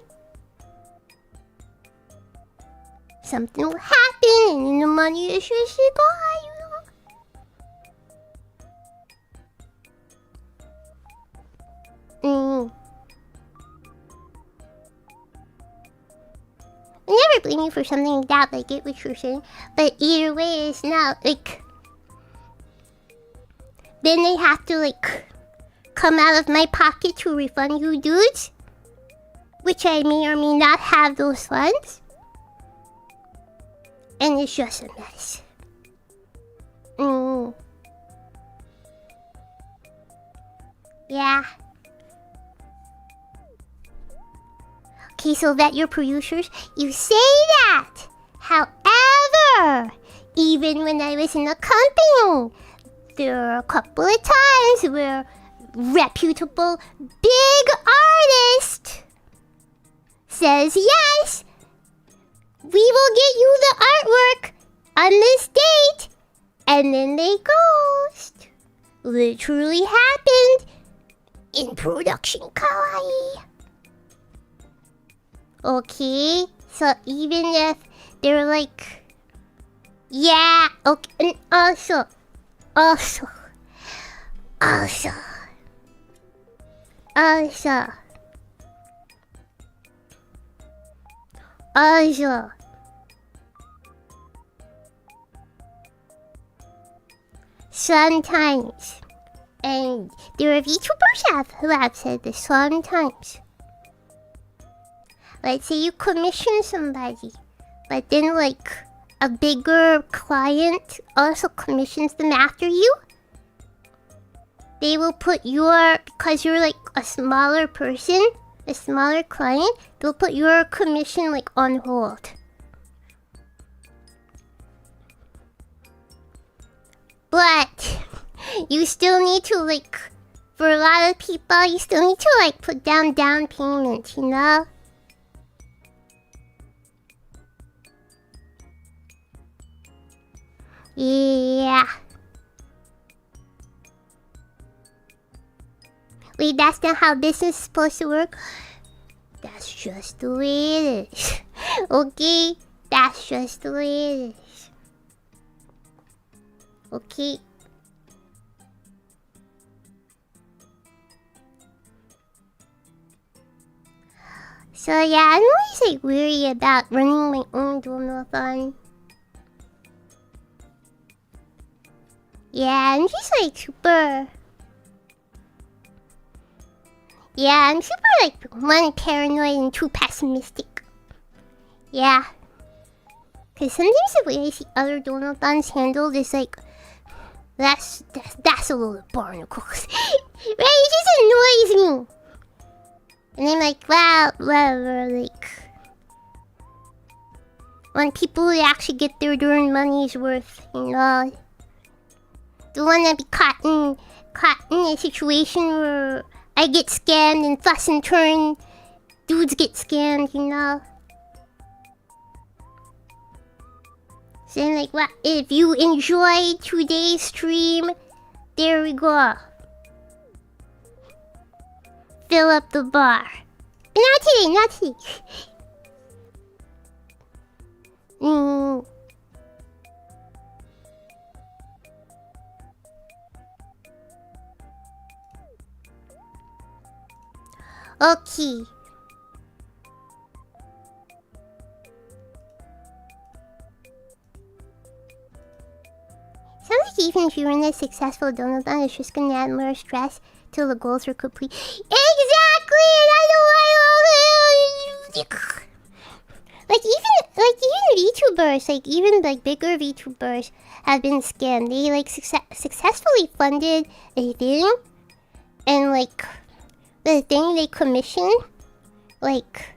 Speaker 1: Something will happen and then the money is just gone, you know? I never blame you for something like that, but I get what you're saying. But either way, it's not like... Then they have to like come out of my pocket to refund you dudes, which I may or may not have those funds. And it's just a mess. Yeah. Okay, so that your producers, you say that. However, even when I was in a company, there were a couple of times where reputable big artist says yes, we will get you the artwork on this date, and then they ghost. Literally happened in production kawaii. Okay, so even if they're like, yeah, okay, and also, sometimes, and there are VTubers who have said this sometimes. Let's say you commission somebody, but then like a bigger client also commissions them after you. They will put your, because you're like a smaller person, a smaller client, they'll put your commission like on hold. But you still need to like, for a lot of people, you still need to like put down payment, you know? Yeah. Wait, that's not how business is supposed to work? That's just the way it is. Okay? That's just the way it is. Okay? So yeah, I'm always like weary about running my own donathon. Yeah, I'm just like super... Yeah, I'm super like, one, paranoid and two, pessimistic. Yeah. Cause sometimes the way I see other donathons handled is like That's a little barnacles. Right? It just annoys me. And I'm like, well, whatever, like... When people actually get their darn money's worth, you know? Don't wanna be caught in a situation where I get scammed and thus in turn, dudes get scammed, you know? So I'm like, well, if you enjoyed today's stream, there we go. Fill up the bar. But not today. Okay. Sounds like even if you run a successful donut run, it's just gonna add more stress till the goals are complete. Exactly! And I know like even VTubers, like even like bigger VTubers have been scammed. They like successfully funded a thing, and like the thing they commission, like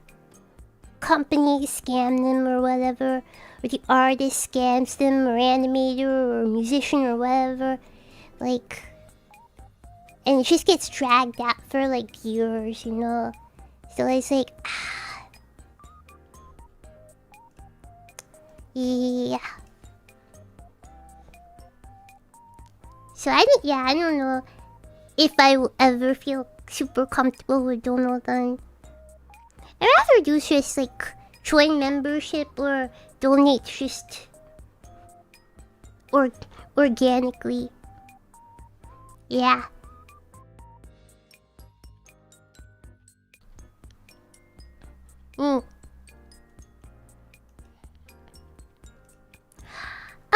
Speaker 1: companies scam them or whatever, or the artist scams them, or animator or musician or whatever, like, and it just gets dragged out for like years, you know. So it's like, yeah. So I don't know if I will ever feel super comfortable with Donaldon. I'd rather do just like join membership or donate just organically. Yeah.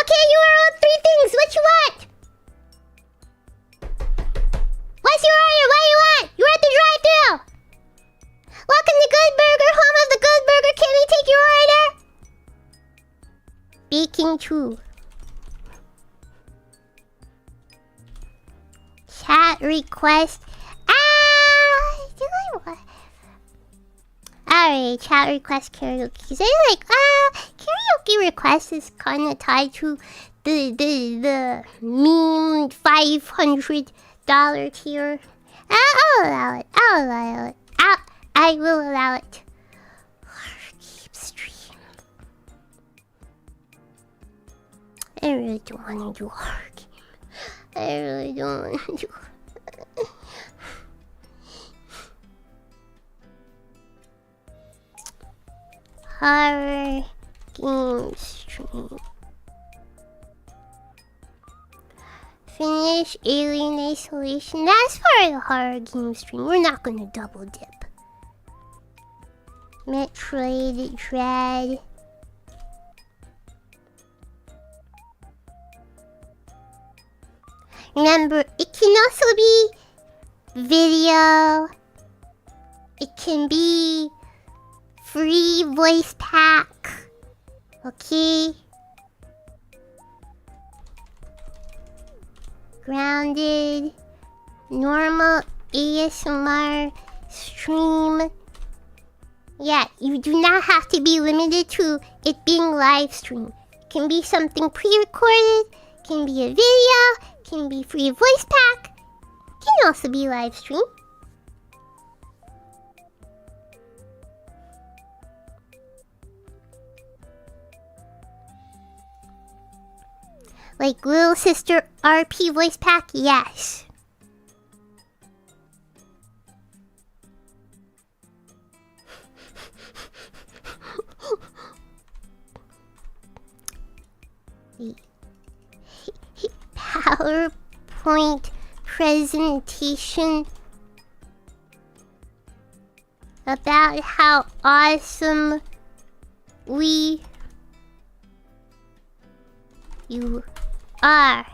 Speaker 1: Okay, you ordered 3 things. What you want? What's your order? What do you want? You're at the drive-thru. Welcome to Good Burger, home of the Good Burger. Can we take your order? Baking too. Chat request. Do I want? Alright, chat request karaoke. So like, karaoke request is kind of tied to the meme $500 tier. I'll allow it. I will allow it. Keep stream. I really don't want to do hard game. I really don't want to do. Horror game stream. Finish Alien Isolation. That's part of the horror game stream. We're not gonna double dip. Metroid Dread. Remember, it can also be video. It can be free voice pack. Okay? Grounded. Normal ASMR stream. Yeah, you do not have to be limited to it being live stream. It can be something pre-recorded. Can be a video. Can be free voice pack. Can also be live stream. Like Little Sister RP voice pack? Yes. PowerPoint presentation about how awesome you are.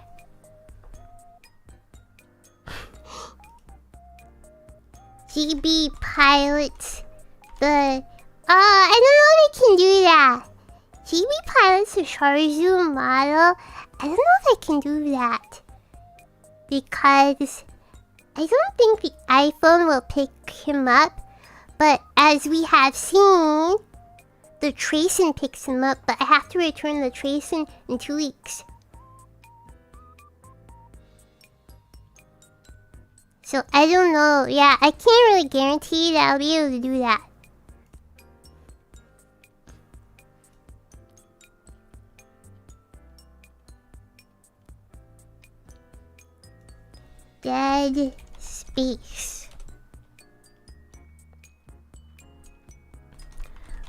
Speaker 1: GB pilots the I don't know if I can do that. GB pilots the Suzu model. I don't know if I can do that. because I don't think the iPhone will pick him up. But as we have seen, the tracing picks him up, but I have to return the tracing in 2 weeks. So I don't know. Yeah, I can't really guarantee that I'll be able to do that. Dead space.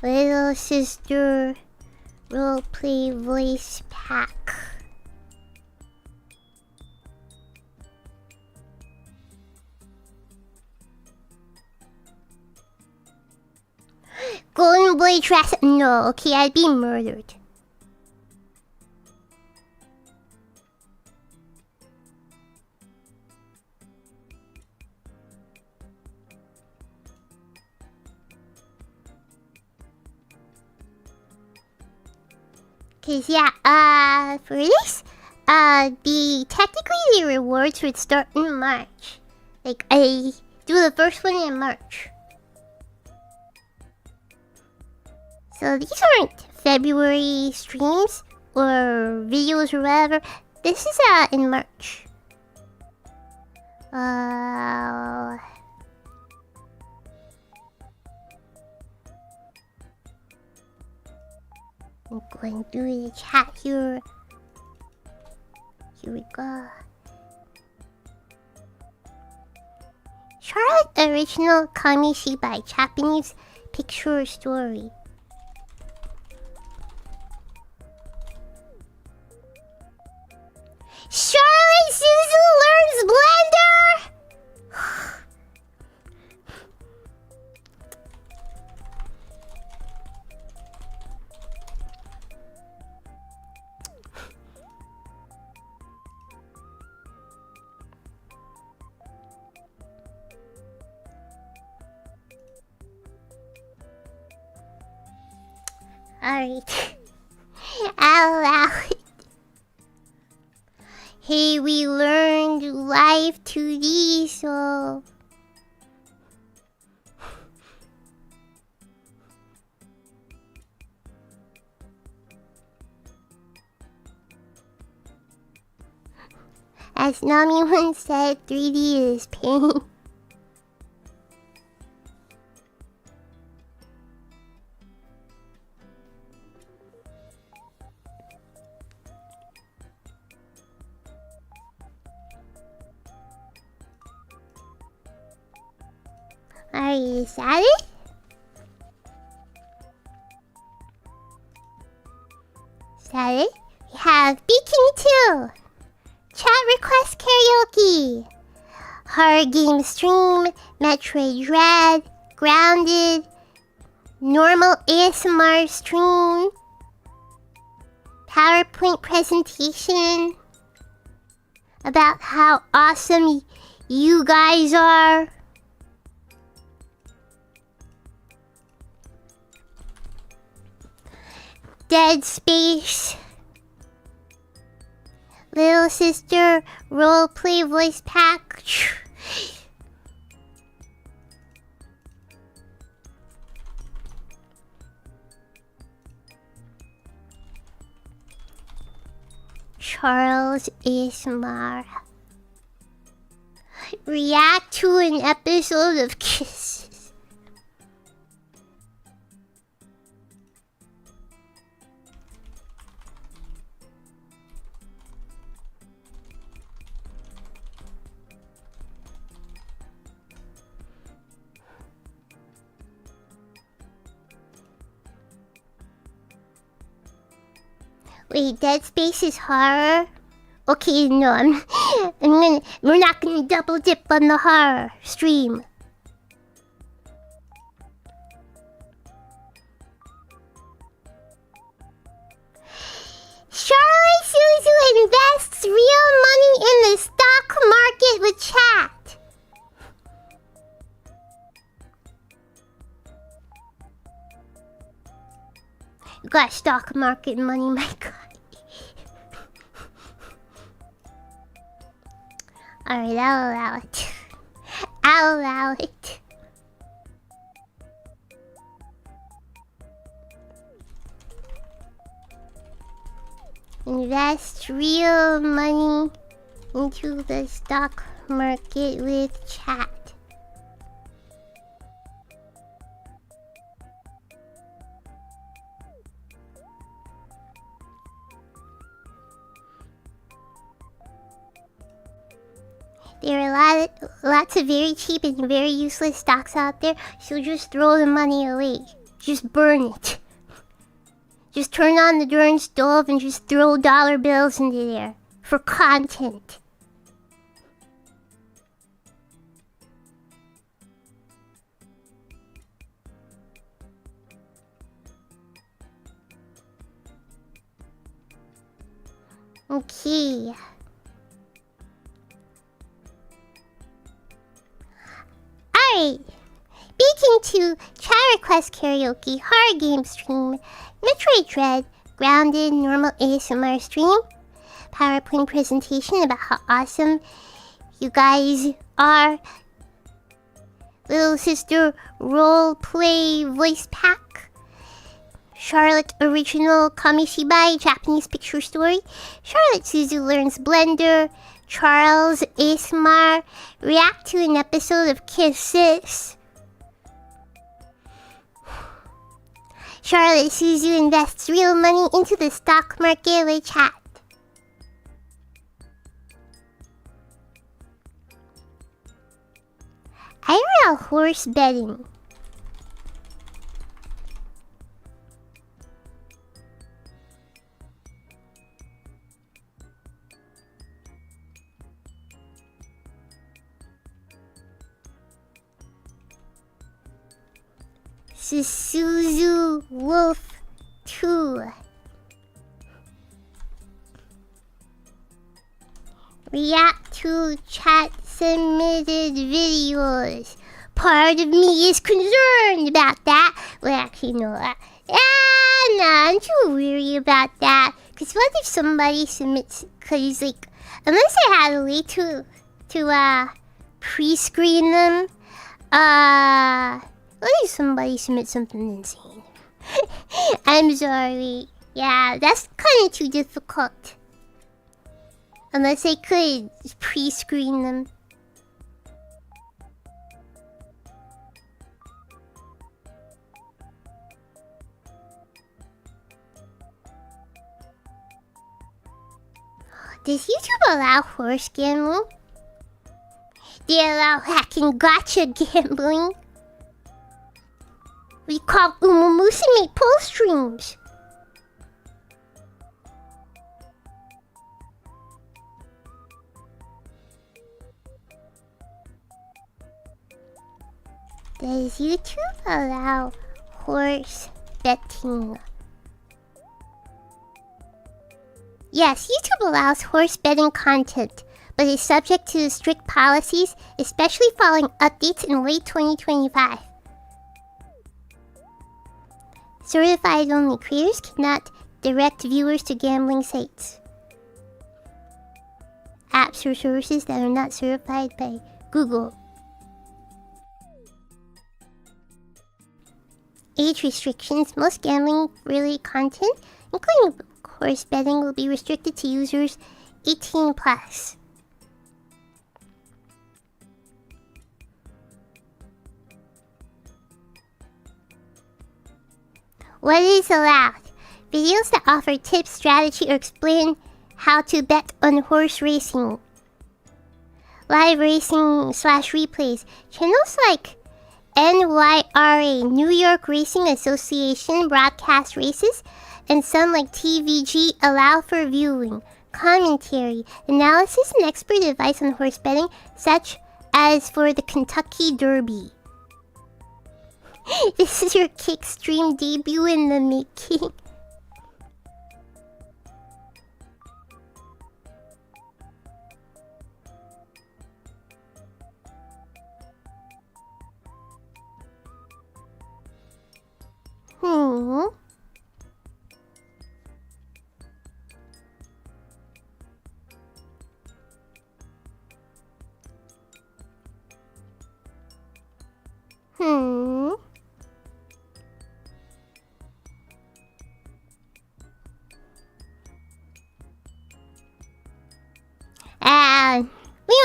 Speaker 1: Little sister roleplay voice pack. Golden boy trash. No, okay, I'd be murdered. Cause yeah, for this, technically the rewards would start in March. Like, I do the first one in March. So these aren't February streams or videos or whatever. This is in March. I'm going through the chat here. Here we go. Charlotte original Kamishi by Japanese picture story. Charlotte Suzu learns Blender! Alright. I'll allow it. Hey, we learned live 2D, so... As Nami once said, 3D is pain. Are you excited? Excited? We have Bikini 2, Chat Request Karaoke, Horror Game Stream, Metroid Dread, Grounded, Normal ASMR Stream, PowerPoint presentation about how awesome you guys are. Dead Space, Little Sister Roleplay Voice Pack. Charles ASMR. React to an episode of Kisses. Wait, Dead Space is horror? Okay, no, we're not gonna double dip on the horror stream. Charlie Suzu invests real money in the stock market with chat. You got stock market money, my god. Alright, I'll allow it. I'll allow it. Invest real money into the stock market with chat. There are lots of very cheap and very useless stocks out there, so just throw the money away. Just burn it. Just turn on the darn stove and just throw dollar bills into there. For content. Okay. Alright. Speaking to chat request karaoke, horror game stream, Metroid Dread, grounded normal ASMR stream, PowerPoint presentation about how awesome you guys are, little sister role play voice pack, Charlotte original Kamishibai Japanese picture story, Charlotte Suzu learns Blender, Charles ASMR react to an episode of Kisses, Charlotte Suzu invests real money into the stock market with chat. I read horse betting. Suzu Wolf 2. React to chat submitted videos. Part of me is concerned about that. Well, actually, no. I'm too worried about that. Because what if somebody submits... Because, like, unless I had a way to pre-screen them, what if somebody submits something insane? I'm sorry. Yeah, that's kind of too difficult. Unless I could pre-screen them. Does YouTube allow horse gambling? They allow hacking gotcha gambling. We call Umumusumi pull streams. Does YouTube allow horse betting? Yes, YouTube allows horse betting content, but is subject to strict policies, especially following updates in late 2025. Certified only creators cannot direct viewers to gambling sites. Apps or services that are not certified by Google. Age restrictions. Most gambling-related content, including horse betting, will be restricted to users 18 plus. What is allowed? Videos that offer tips, strategy, or explain how to bet on horse racing. Live racing / replays. Channels like NYRA, New York Racing Association, broadcast races, and some like TVG allow for viewing, commentary, analysis, and expert advice on horse betting, such as for the Kentucky Derby. This is your kick stream debut in the making.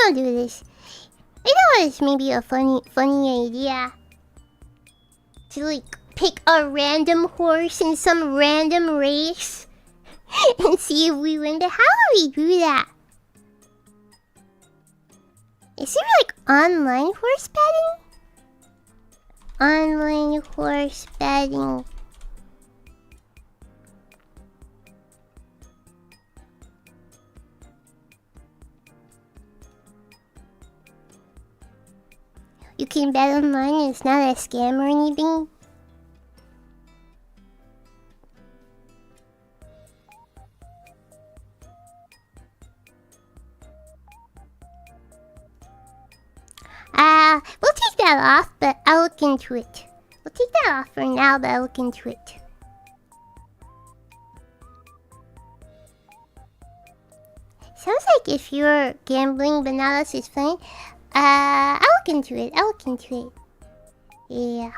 Speaker 1: I'll do this. I know it's maybe a funny idea. To like pick a random horse in some random race and see if we win. But how do we do that? Is there like online horse betting? Online horse betting. You can bet online and it's not a scam or anything. We'll take that off, but I'll look into it. We'll take that off for now, but I'll look into it. Sounds like if you're gambling, but now that's just fine. I'll look into it. I'll look into it. Yeah.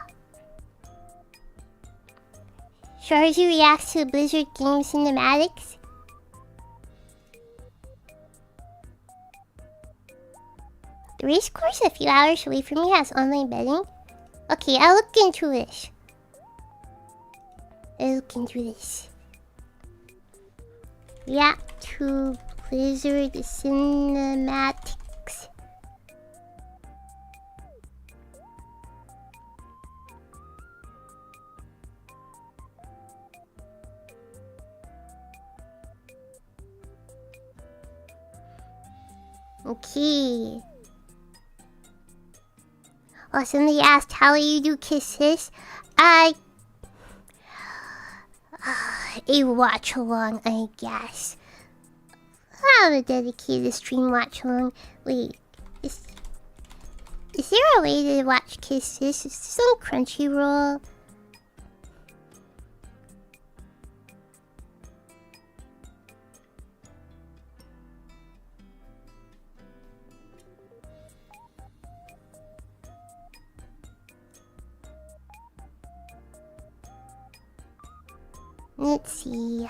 Speaker 1: Sharju reacts to Blizzard game cinematics. The race course a few hours away from me has online betting. Okay, I'll look into this. React to Blizzard cinematics. Okay. Oh, somebody asked how you do kisses. A watch along, I guess. I'll dedicate a stream watch along. Wait, is there a way to watch kisses? Is this on Crunchyroll? Let's see.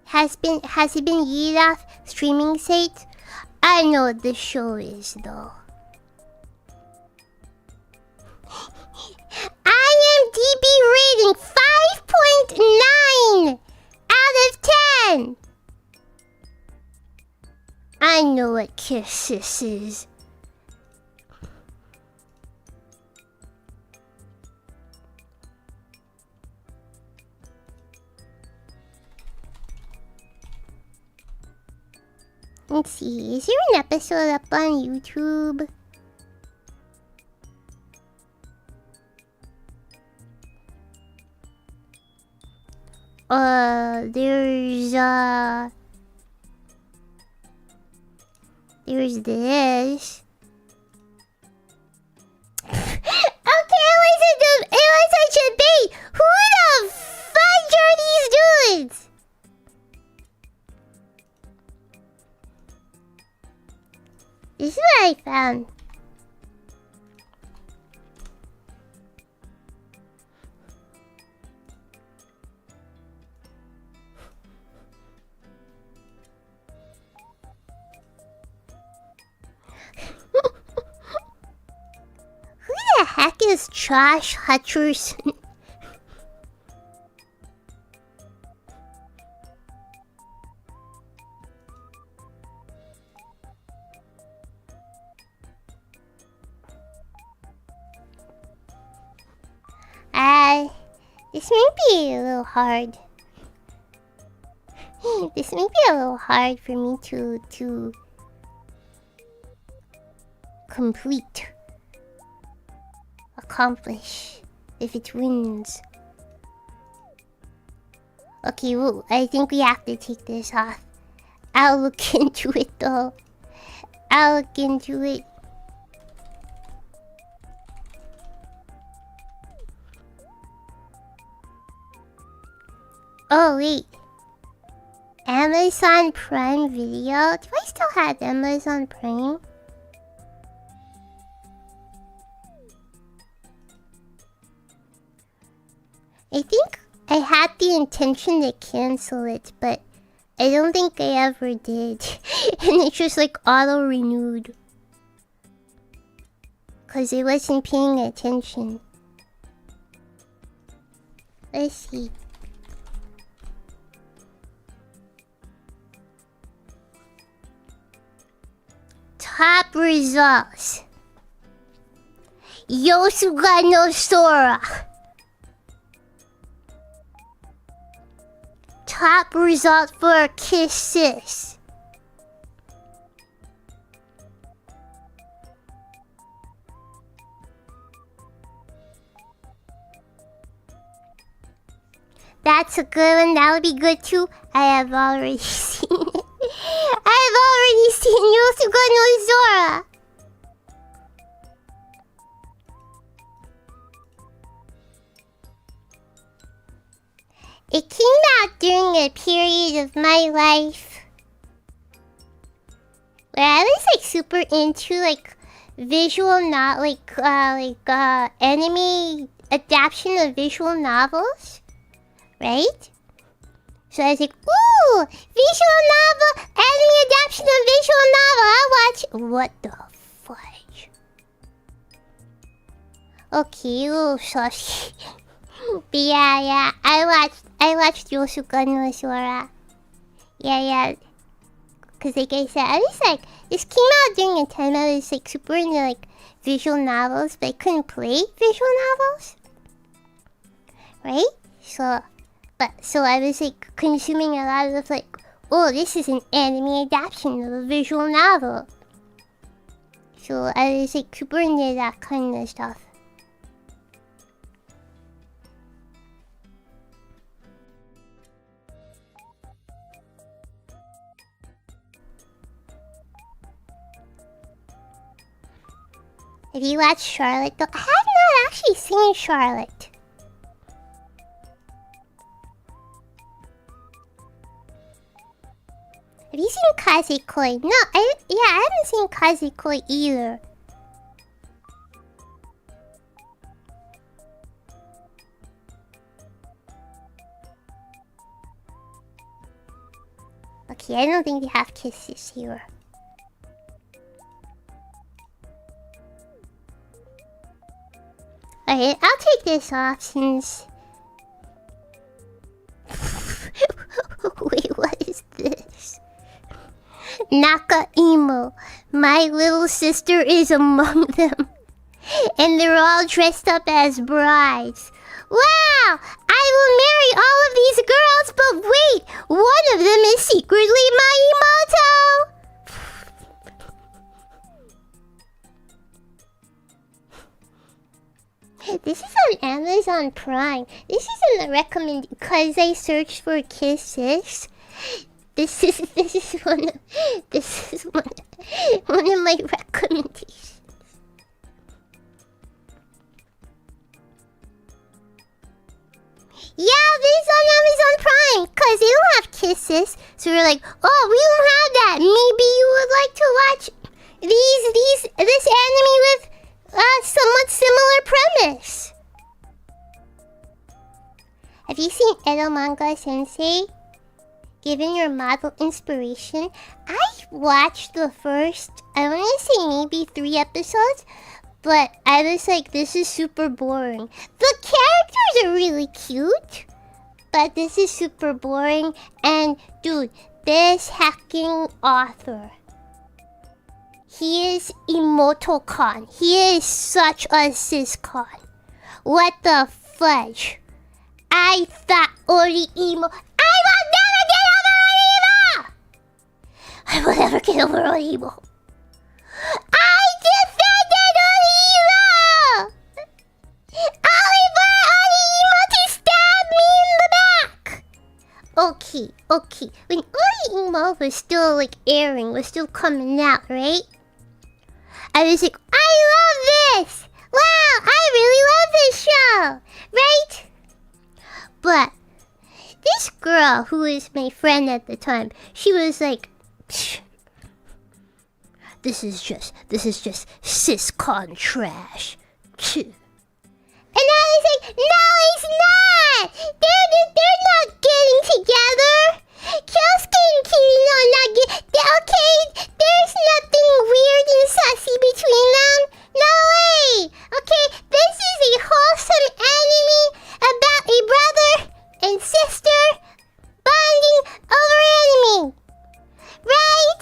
Speaker 1: Has it been yeeted off streaming sites? I know what the show is though. IMDb rating 5.9 out of 10. I know what kisses is. Let's see, is there an episode up on YouTube? There's this. Okay, it was such a bait. Who the fudge are these dudes? This is what I found. Who the heck is Josh Hutcherson? This may be a little hard. This may be a little hard for me to accomplish if it wins. Okay, well, I think we have to take this off. I'll look into it though. I'll look into it. Oh wait, Amazon Prime Video? Do I still have Amazon Prime? I think I had the intention to cancel it, but I don't think I ever did. And it just like auto-renewed. Cause I wasn't paying attention. Let's see. Top results. Yosuga no Sora. Top result for kisses. That's a good one. That would be good too. I have already seen it. I have already seen Yosuga no Sora. It came out during a period of my life where I was like super into like visual, not like anime adaptation of visual novels, right? So I was like, ooh, visual novel, anime adaptation of visual novel. I'll watch. What the fudge? Okay, ooh, sorry. But yeah, I watched Yosuga no Sora. Yeah. Cause like I said, I was like, this came out during a time I was like super into like visual novels, but I couldn't play visual novels. Right? So I was like consuming a lot of like, oh, this is an anime adaptation of a visual novel. So I was like super into that kind of stuff. Have you watched Charlotte though? I have not actually seen Charlotte. Have you seen Kazekoi? No, I haven't seen Kazekoi either. Okay, I don't think they have kisses here. Alright, I'll take this off since... Wait, what is this? Naka Emo. My little sister is among them. And they're all dressed up as brides. Wow! I will marry all of these girls, but wait! One of them is secretly my Imoto! This is on Amazon Prime. This isn't a recommend because I searched for kisses. This is one of my recommendations. Yeah, this is on Amazon Prime because they don't have kisses. So we're like, oh, we don't have that. Maybe you would like to watch this anime with somewhat similar premise. Have you seen Edo Manga Sensei? Given your model inspiration, I watched the first, I want to say maybe 3 episodes, but I was like, this is super boring. The characters are really cute, but this is super boring. And dude, this hacking author, he is Imoto-con. He is such a cis-con. What the fudge? I thought Ori-imo... I will never get over Ori-imo. I defended Ori-imo! Only for Ori-imo to stab me in the back! Okay. When Ori-imo was still like airing, was still coming out, right? I was like, I love this! Wow, I really love this show! Right? But this girl, who was my friend at the time, she was like, this is just cis-con trash. And I was like, no, it's not. They're not getting together. Kyosuke and Kirino are not okay, there's nothing weird and sassy between them. No way. Okay, this is a wholesome anime about a brother and sister bonding over anime. Right?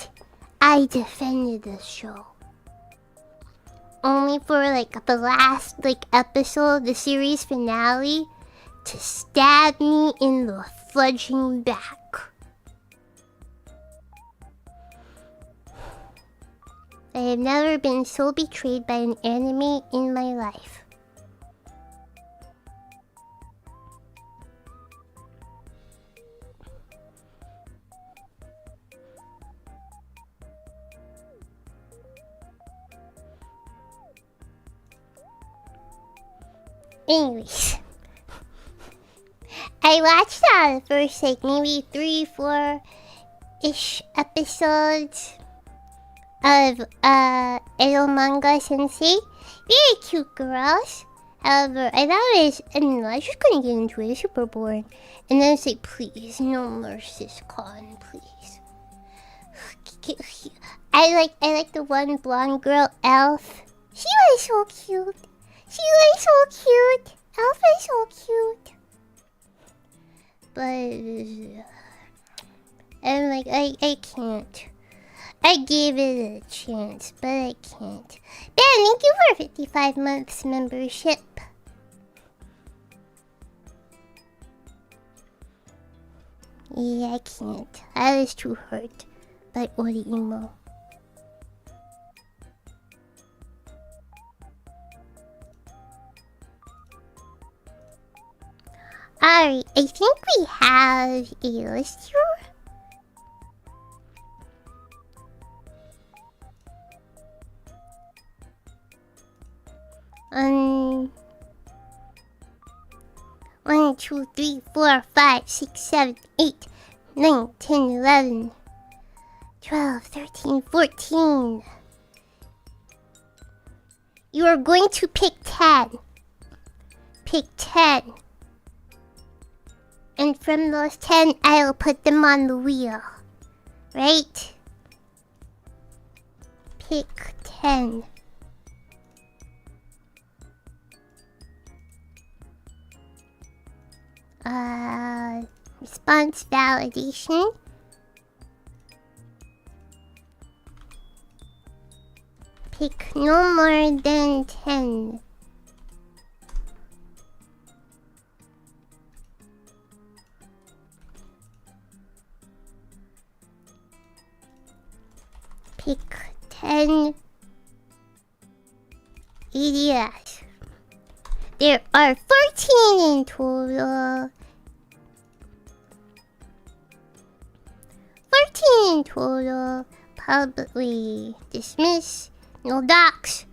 Speaker 1: I defended this show. Only for like the last episode, the series finale, to stab me in the fudging back. I have never been so betrayed by an anime in my life. Anyways, I watched the first maybe 3-4-ish episodes of Edo Manga Sensei. Very cute girls. However, I thought it was, I was just gonna get into it. It's super boring. And then it's like, please, no more siscon, please. I like the one blonde girl, Elf. She was so cute. Elf is so cute. But I'm like, I can't. I gave it a chance, but I can't. Ben, thank you for 55 months membership. Yeah, I can't. I was too hurt by Orimo. Alright, I think we have a list here. One, 2, 3, 4, 5, 6, 7, 8, 9, 10, 11, 12, 13, 14. You are going to pick 10. Pick 10. And from those 10, I'll put them on the wheel. Right? Pick 10. Response validation. Pick no more than 10. Pick 10 ideas. There are 14 in total. 14 in total. Publicly dismiss. No docs.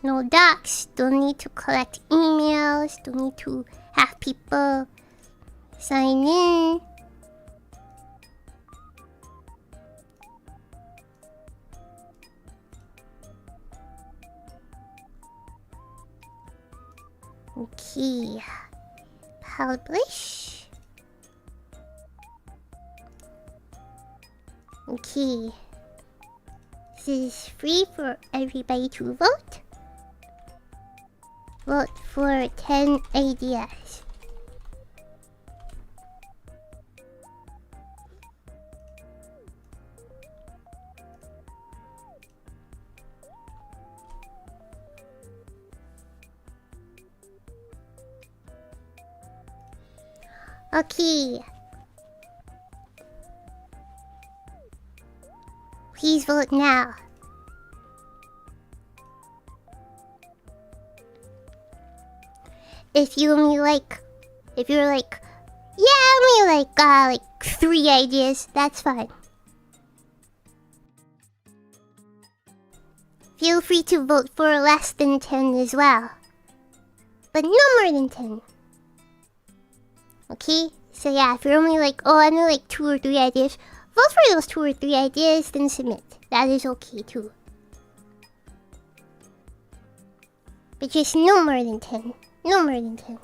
Speaker 1: No docs. Don't need to collect emails. Don't need to have people sign in. Okay. Publish. Okay. This is free for everybody to vote. Vote for 10 ideas. Okay. Please vote now. If you're like, yeah, I only like 3 ideas, that's fine. Feel free to vote for less than 10 as well. But no more than 10. Okay? So yeah, if you're only I only like 2 or 3 ideas, vote for those 2 or 3 ideas, then submit. That is okay too. But just no more than 10. No more than 10.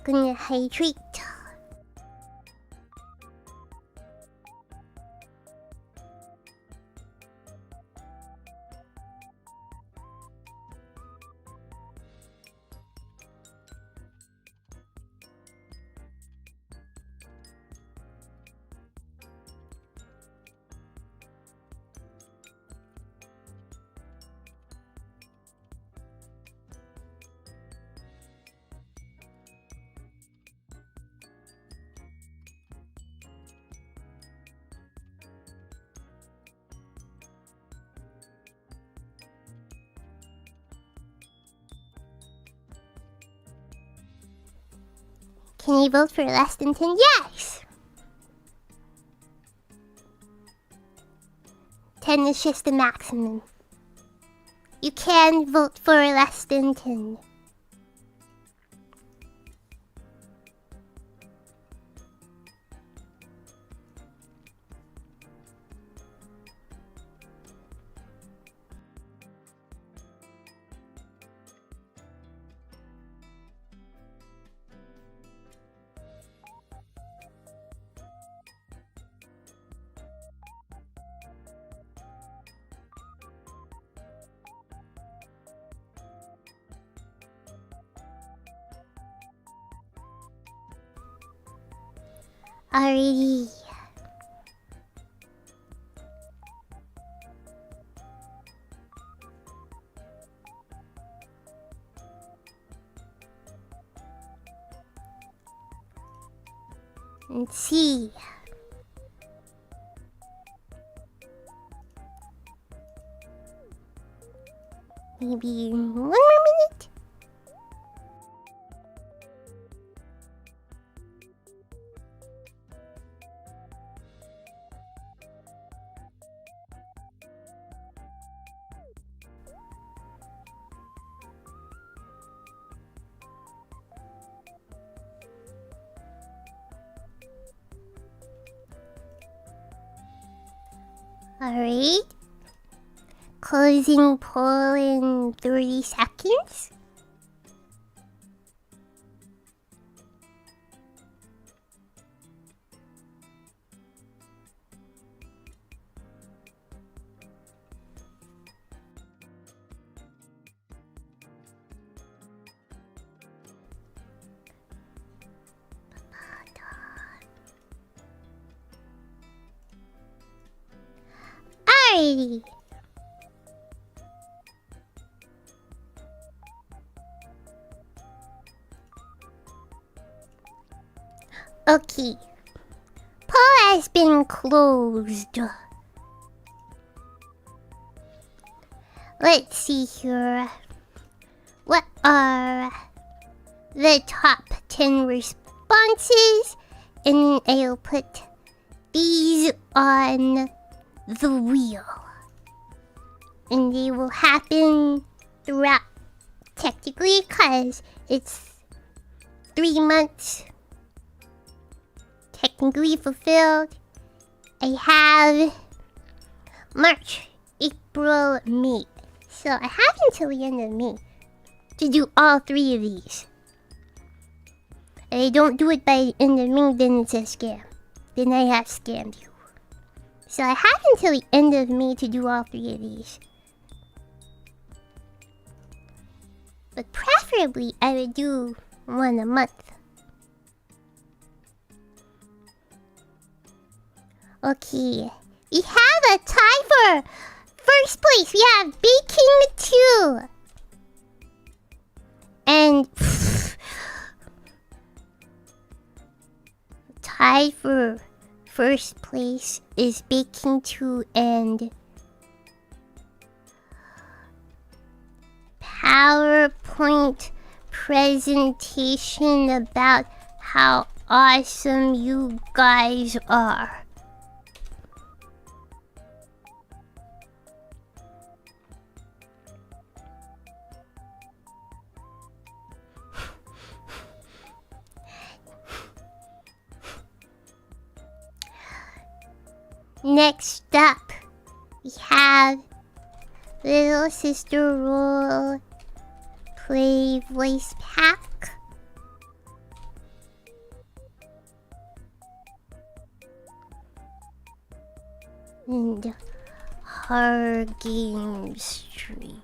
Speaker 1: Gonna hydrate. Can you vote for less than 10? Yes! 10 is just the maximum. You can vote for less than 10. Alrighty. Let's see. Maybe 1 more minute? Alright. Closing poll in 30 seconds. Alrighty. Okay. Poll has been closed. Let's see here. What are the top 10 responses? And I'll put these on the wheel. And they will happen throughout, technically, because it's 3 months technically fulfilled. I have March, April, May. So I have until the end of May to do all 3 of these. If I don't do it by the end of May, then it's a scam. Then I have scammed you. So I have until the end of May to do all 3 of these. But preferably, I would do 1 a month. Okay, we have a tie for first place. We have Baking 2. And tie for first place is Baking 2 and PowerPoint presentation about how awesome you guys are. Next up, we have Little Sister Role Play Voice Pack. And her game stream.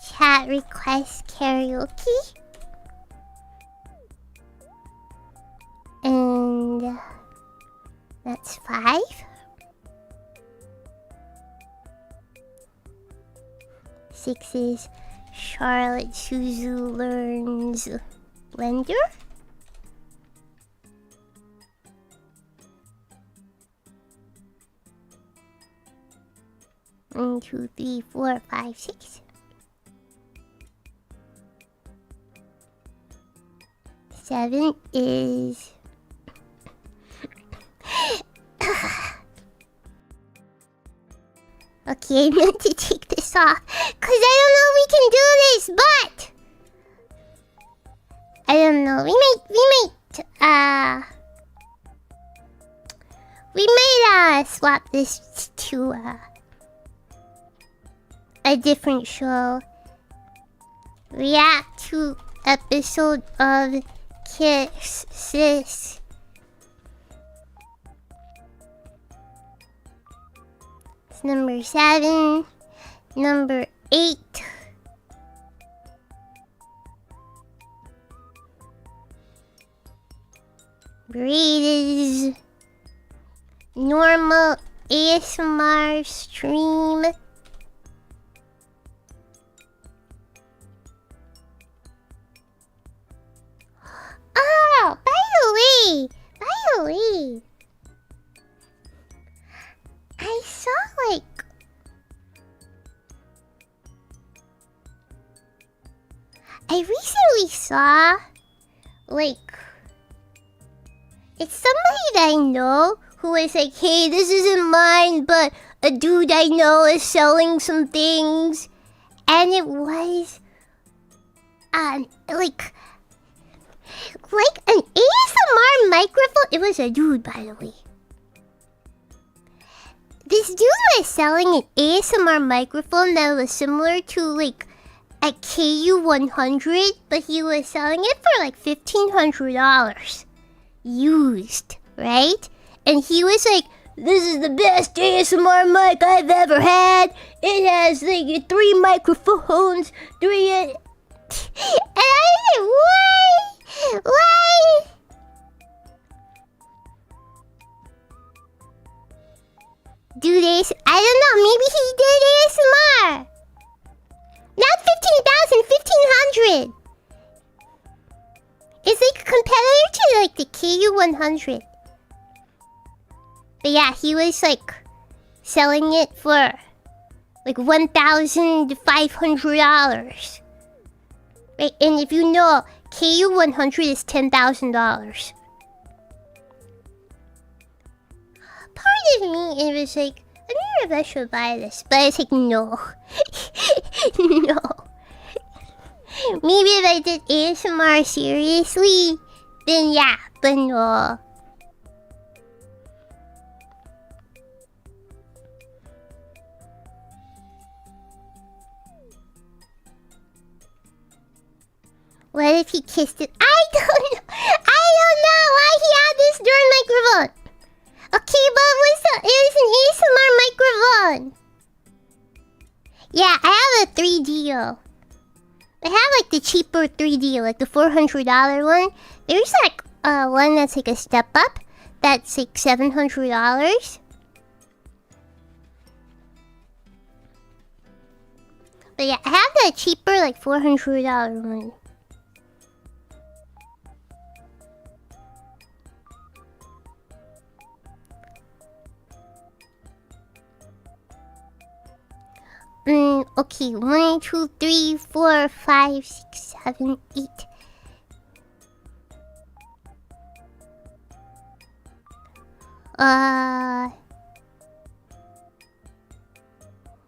Speaker 1: Chat request karaoke. And that's 5. Six is Charlotte Suzu learns Blender. One, two, three, four, five, 6. 7 is okay, I meant to take this off because I don't know if we can do this, but I don't know. We might swap this to a different show. React to episode of Kiss Sis. It's number 7. Number 8. Braid's normal ASMR stream. Oh, by the way, I saw I recently saw it's somebody that I know who was like, hey, this isn't mine, but a dude I know is selling some things, and it was like an ASMR microphone. It was a dude, by the way. This dude was selling an ASMR microphone that was similar to like a KU100, but he was selling it for like $1,500 used, right? And he was like, this is the best ASMR mic I've ever had. It has like 3 microphones, 3 and I was like, why? Do this? I don't know, maybe he did ASMR. Not 15,000, 1,500. It's like a competitor to like the KU100. But yeah, he was like selling it for like $1,500. Right? And if you know, KU100 is $10,000. Part of me, it was like, I don't know if I should buy this, but I was like, no. No. Maybe if I did ASMR seriously, then yeah, but no. What if he kissed it? I don't know why he had this darn microphone. Okay, but it was an ASMR microphone. Yeah, I have a 3DO. I have like the cheaper 3D, like the $400 one. There's like one that's like a step up. That's like $700. But yeah, I have the cheaper like $400 one. Okay, 1, 2, 3, 4, 5, 6, 7, 8.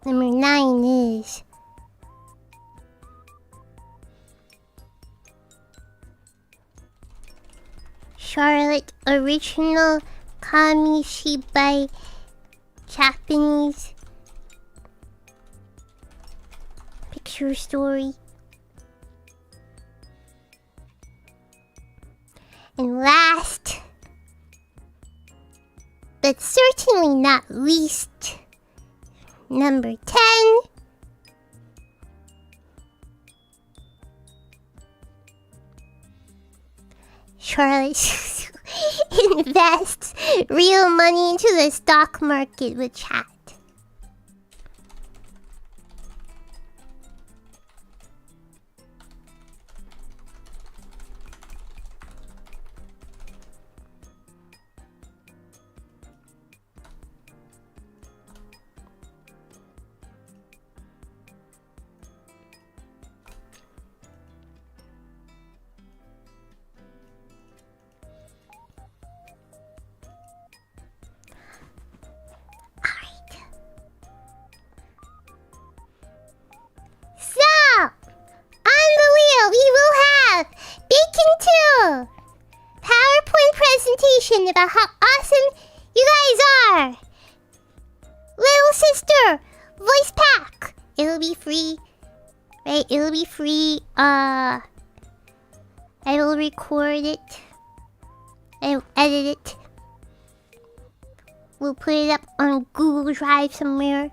Speaker 1: Number 9 is Charlotte original Kamishibai Japanese picture story. And last, but certainly not least, number 10. Charlotte invests real money into the stock market with chat. About how awesome you guys are. Little sister, voice pack. It'll be free, right? It'll be free. I will record it. I will edit it. We'll put it up on Google Drive somewhere.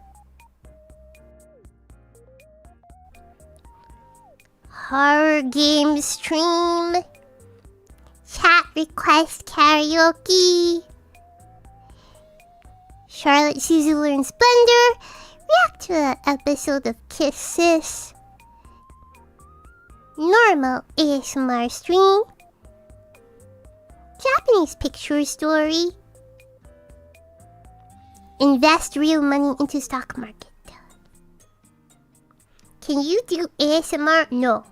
Speaker 1: Horror game stream. Chat request karaoke. Charlotte Suzu learns Splendor. React to an episode of Kiss Sis. Normal ASMR stream. Japanese picture story. Invest real money into stock market. Can you do ASMR? No.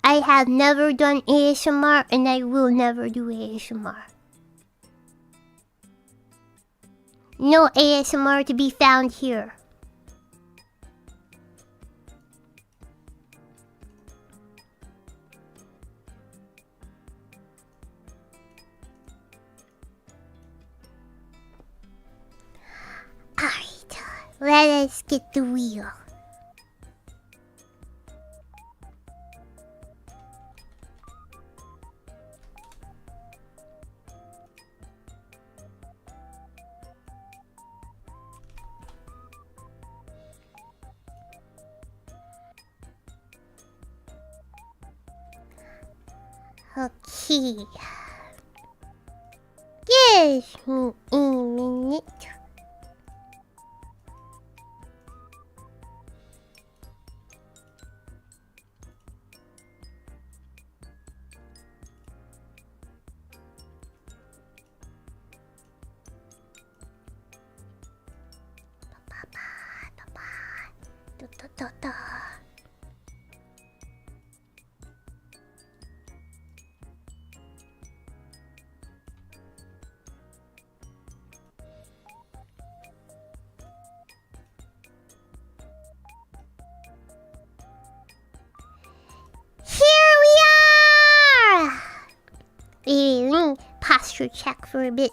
Speaker 1: I have never done ASMR and I will never do ASMR. No ASMR to be found here. Alright, let us get the wheel. Okay. Give me a minute. Posture check for a bit.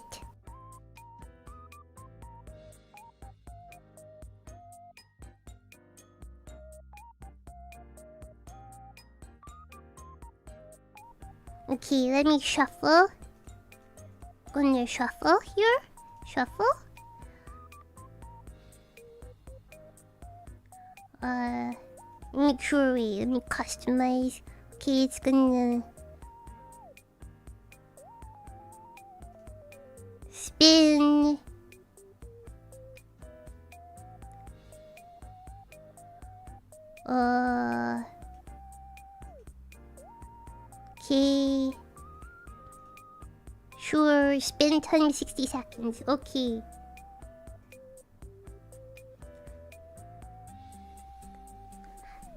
Speaker 1: Okay, let me shuffle. Gonna shuffle here. Shuffle. Make sure let me customize. Okay, it's gonna spin. Okay. Sure, spin time 60 seconds. Okay.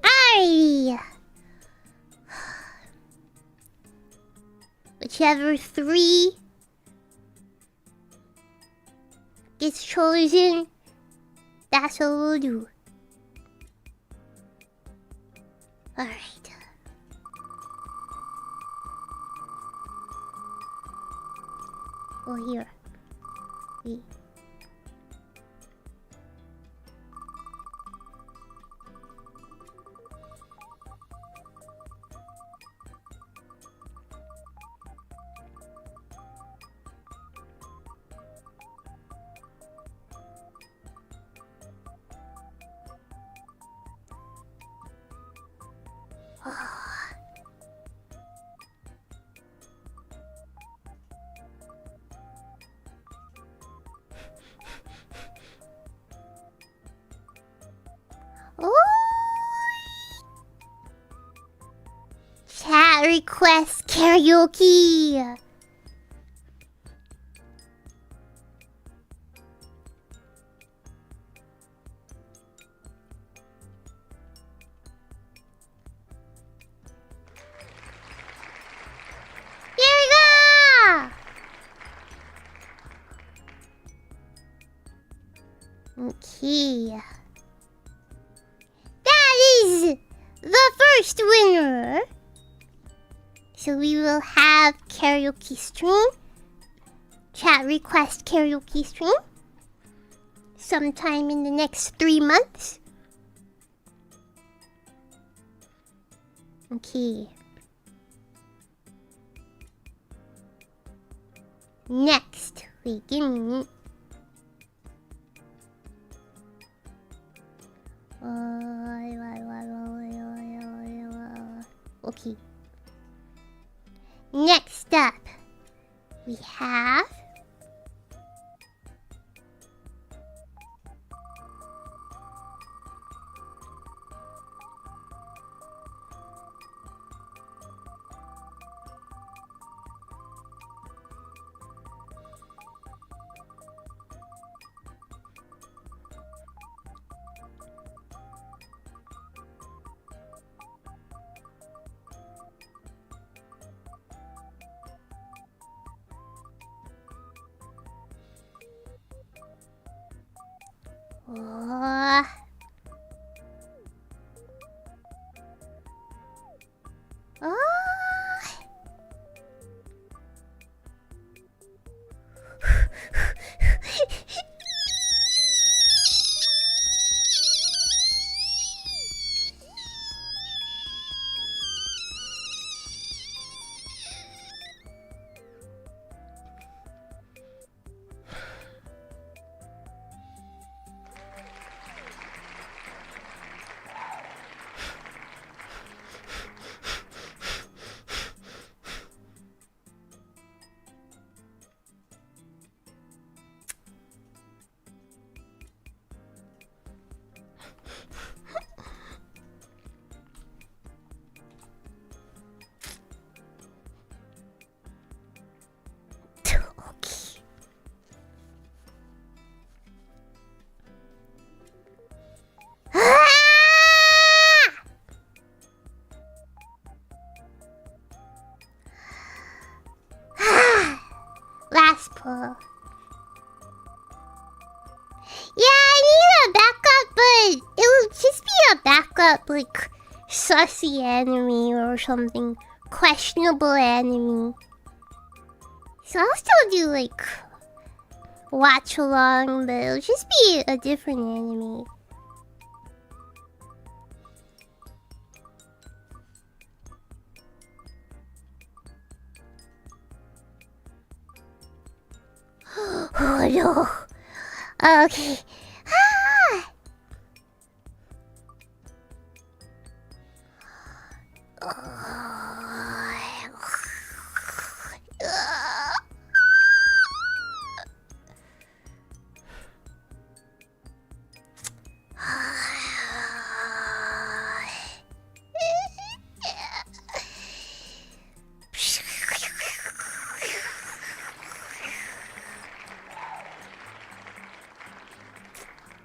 Speaker 1: Alrighty. Whichever three gets chosen, that's what we'll do. Alright. Oh, here. Wait. Oh. Chat request karaoke. Here we go. Okay. That is the first winner. So we will have karaoke stream, chat request karaoke stream, sometime in the next 3 months. Okay. Next, wait, give me a minute. Okay. Next up, we have oh. Oh. Last pull. Yeah, I need a backup, but it will just be a backup, like, sussy enemy or something. Questionable enemy. So I'll still do, like, watch along, but it'll just be a different enemy. Oh no. Okay. Ah!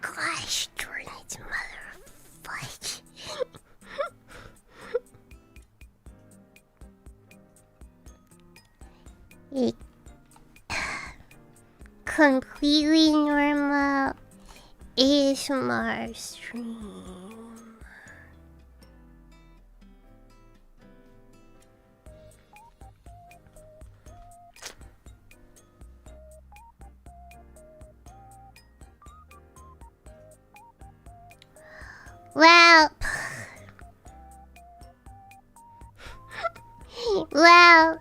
Speaker 1: Gosh, darn it, mother of fudge. It completely normal ASMR stream. Well, well,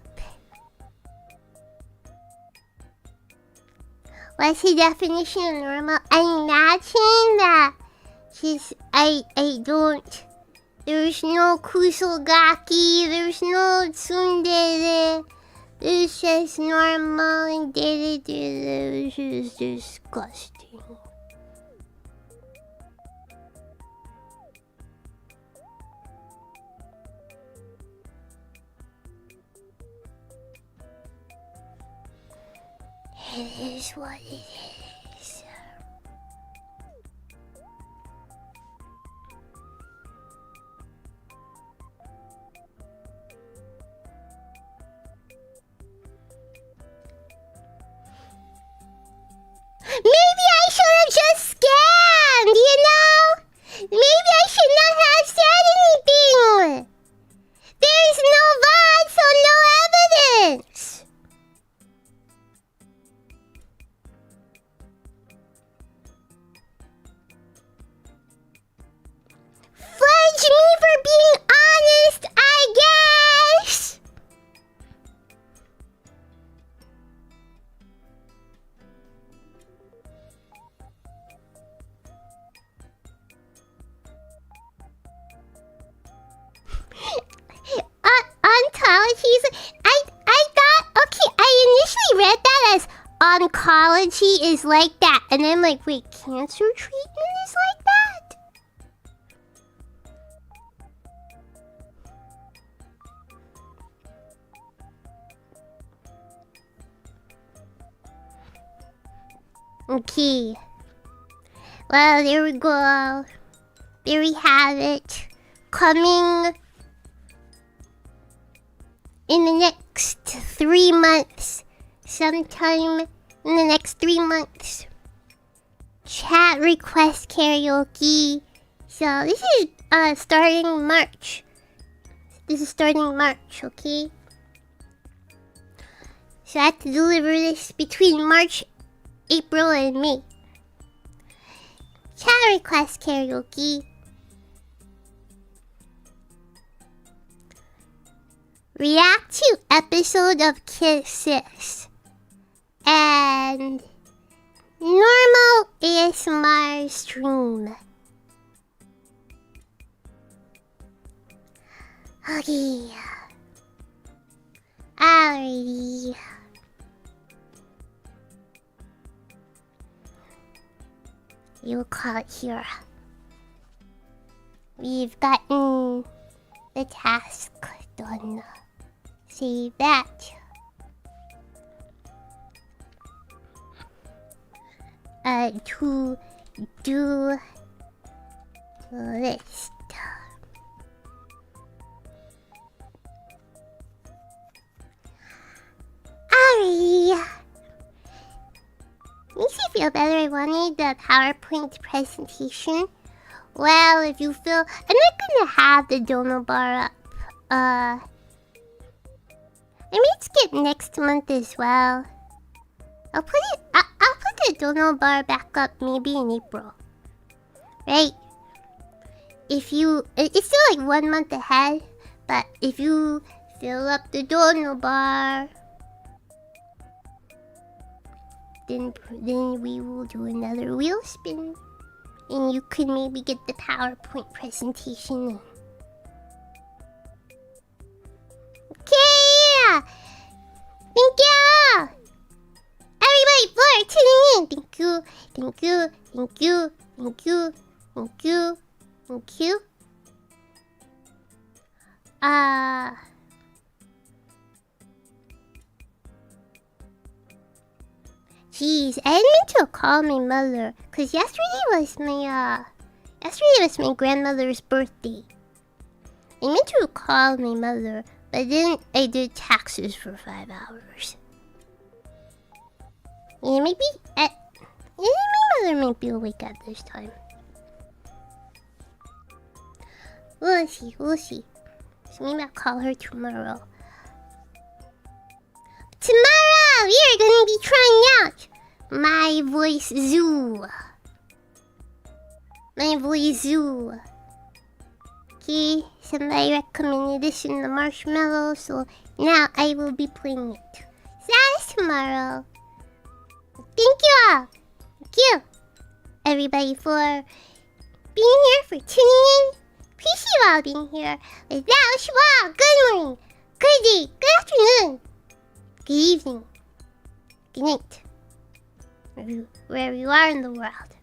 Speaker 1: what's the definition of normal? I'm not saying that. Just, I don't. There's no kusogaki, there's no tsundere. It's just normal and day-to-day. This is disgusting. It is what it is. Maybe I should have just scammed, you know? Maybe I should not have said anything. There's no VOD, so no evidence. Fudge me for being honest, I guess. Ontologies. I thought, okay, I initially read that as oncology is like that, and I'm like, wait, cancer treatment is like that? Okay. Well, there we go. There we have it. Coming in the next 3 months. Sometime in the next 3 months. Chat request karaoke. So this is starting March. This is starting March, okay? So I have to deliver this between March, April, and May. Chat request karaoke. React to episode of Kisses. And normal ASMR stream. Okay. Alrighty. You'll call it here. We've gotten the task done. Save that. To do list. Alrighty. Makes you feel better. I wanted the PowerPoint presentation. Well, if you feel... I'm not gonna have the dono bar up. I may skip next month as well. I'll put the dono bar back up maybe in April. Right? If you... It's still like 1 month ahead. But if you fill up the dono bar... Then we will do another wheel spin. And you can maybe get the PowerPoint presentation. Okay! Thank you! Everybody for tuning in! Thank you, thank you, thank you, thank you, thank you, thank you. Jeez, I meant to call my mother, cause yesterday was my grandmother's birthday. I meant to call my mother, but then I did taxes for 5 hours. Yeah, maybe my mother might be awake at this time. We'll see. So maybe I'll call her tomorrow. Tomorrow, we are going to be trying out My Voice Zoo. My Voice Zoo. cookie. Somebody recommended this in the marshmallow, so now I will be playing it. So that's tomorrow. Thank you all. Thank you, everybody, for being here, for tuning in. Appreciate you all being here. With that, wish you all good morning, good day, good afternoon, good evening, good night, wherever you are in the world.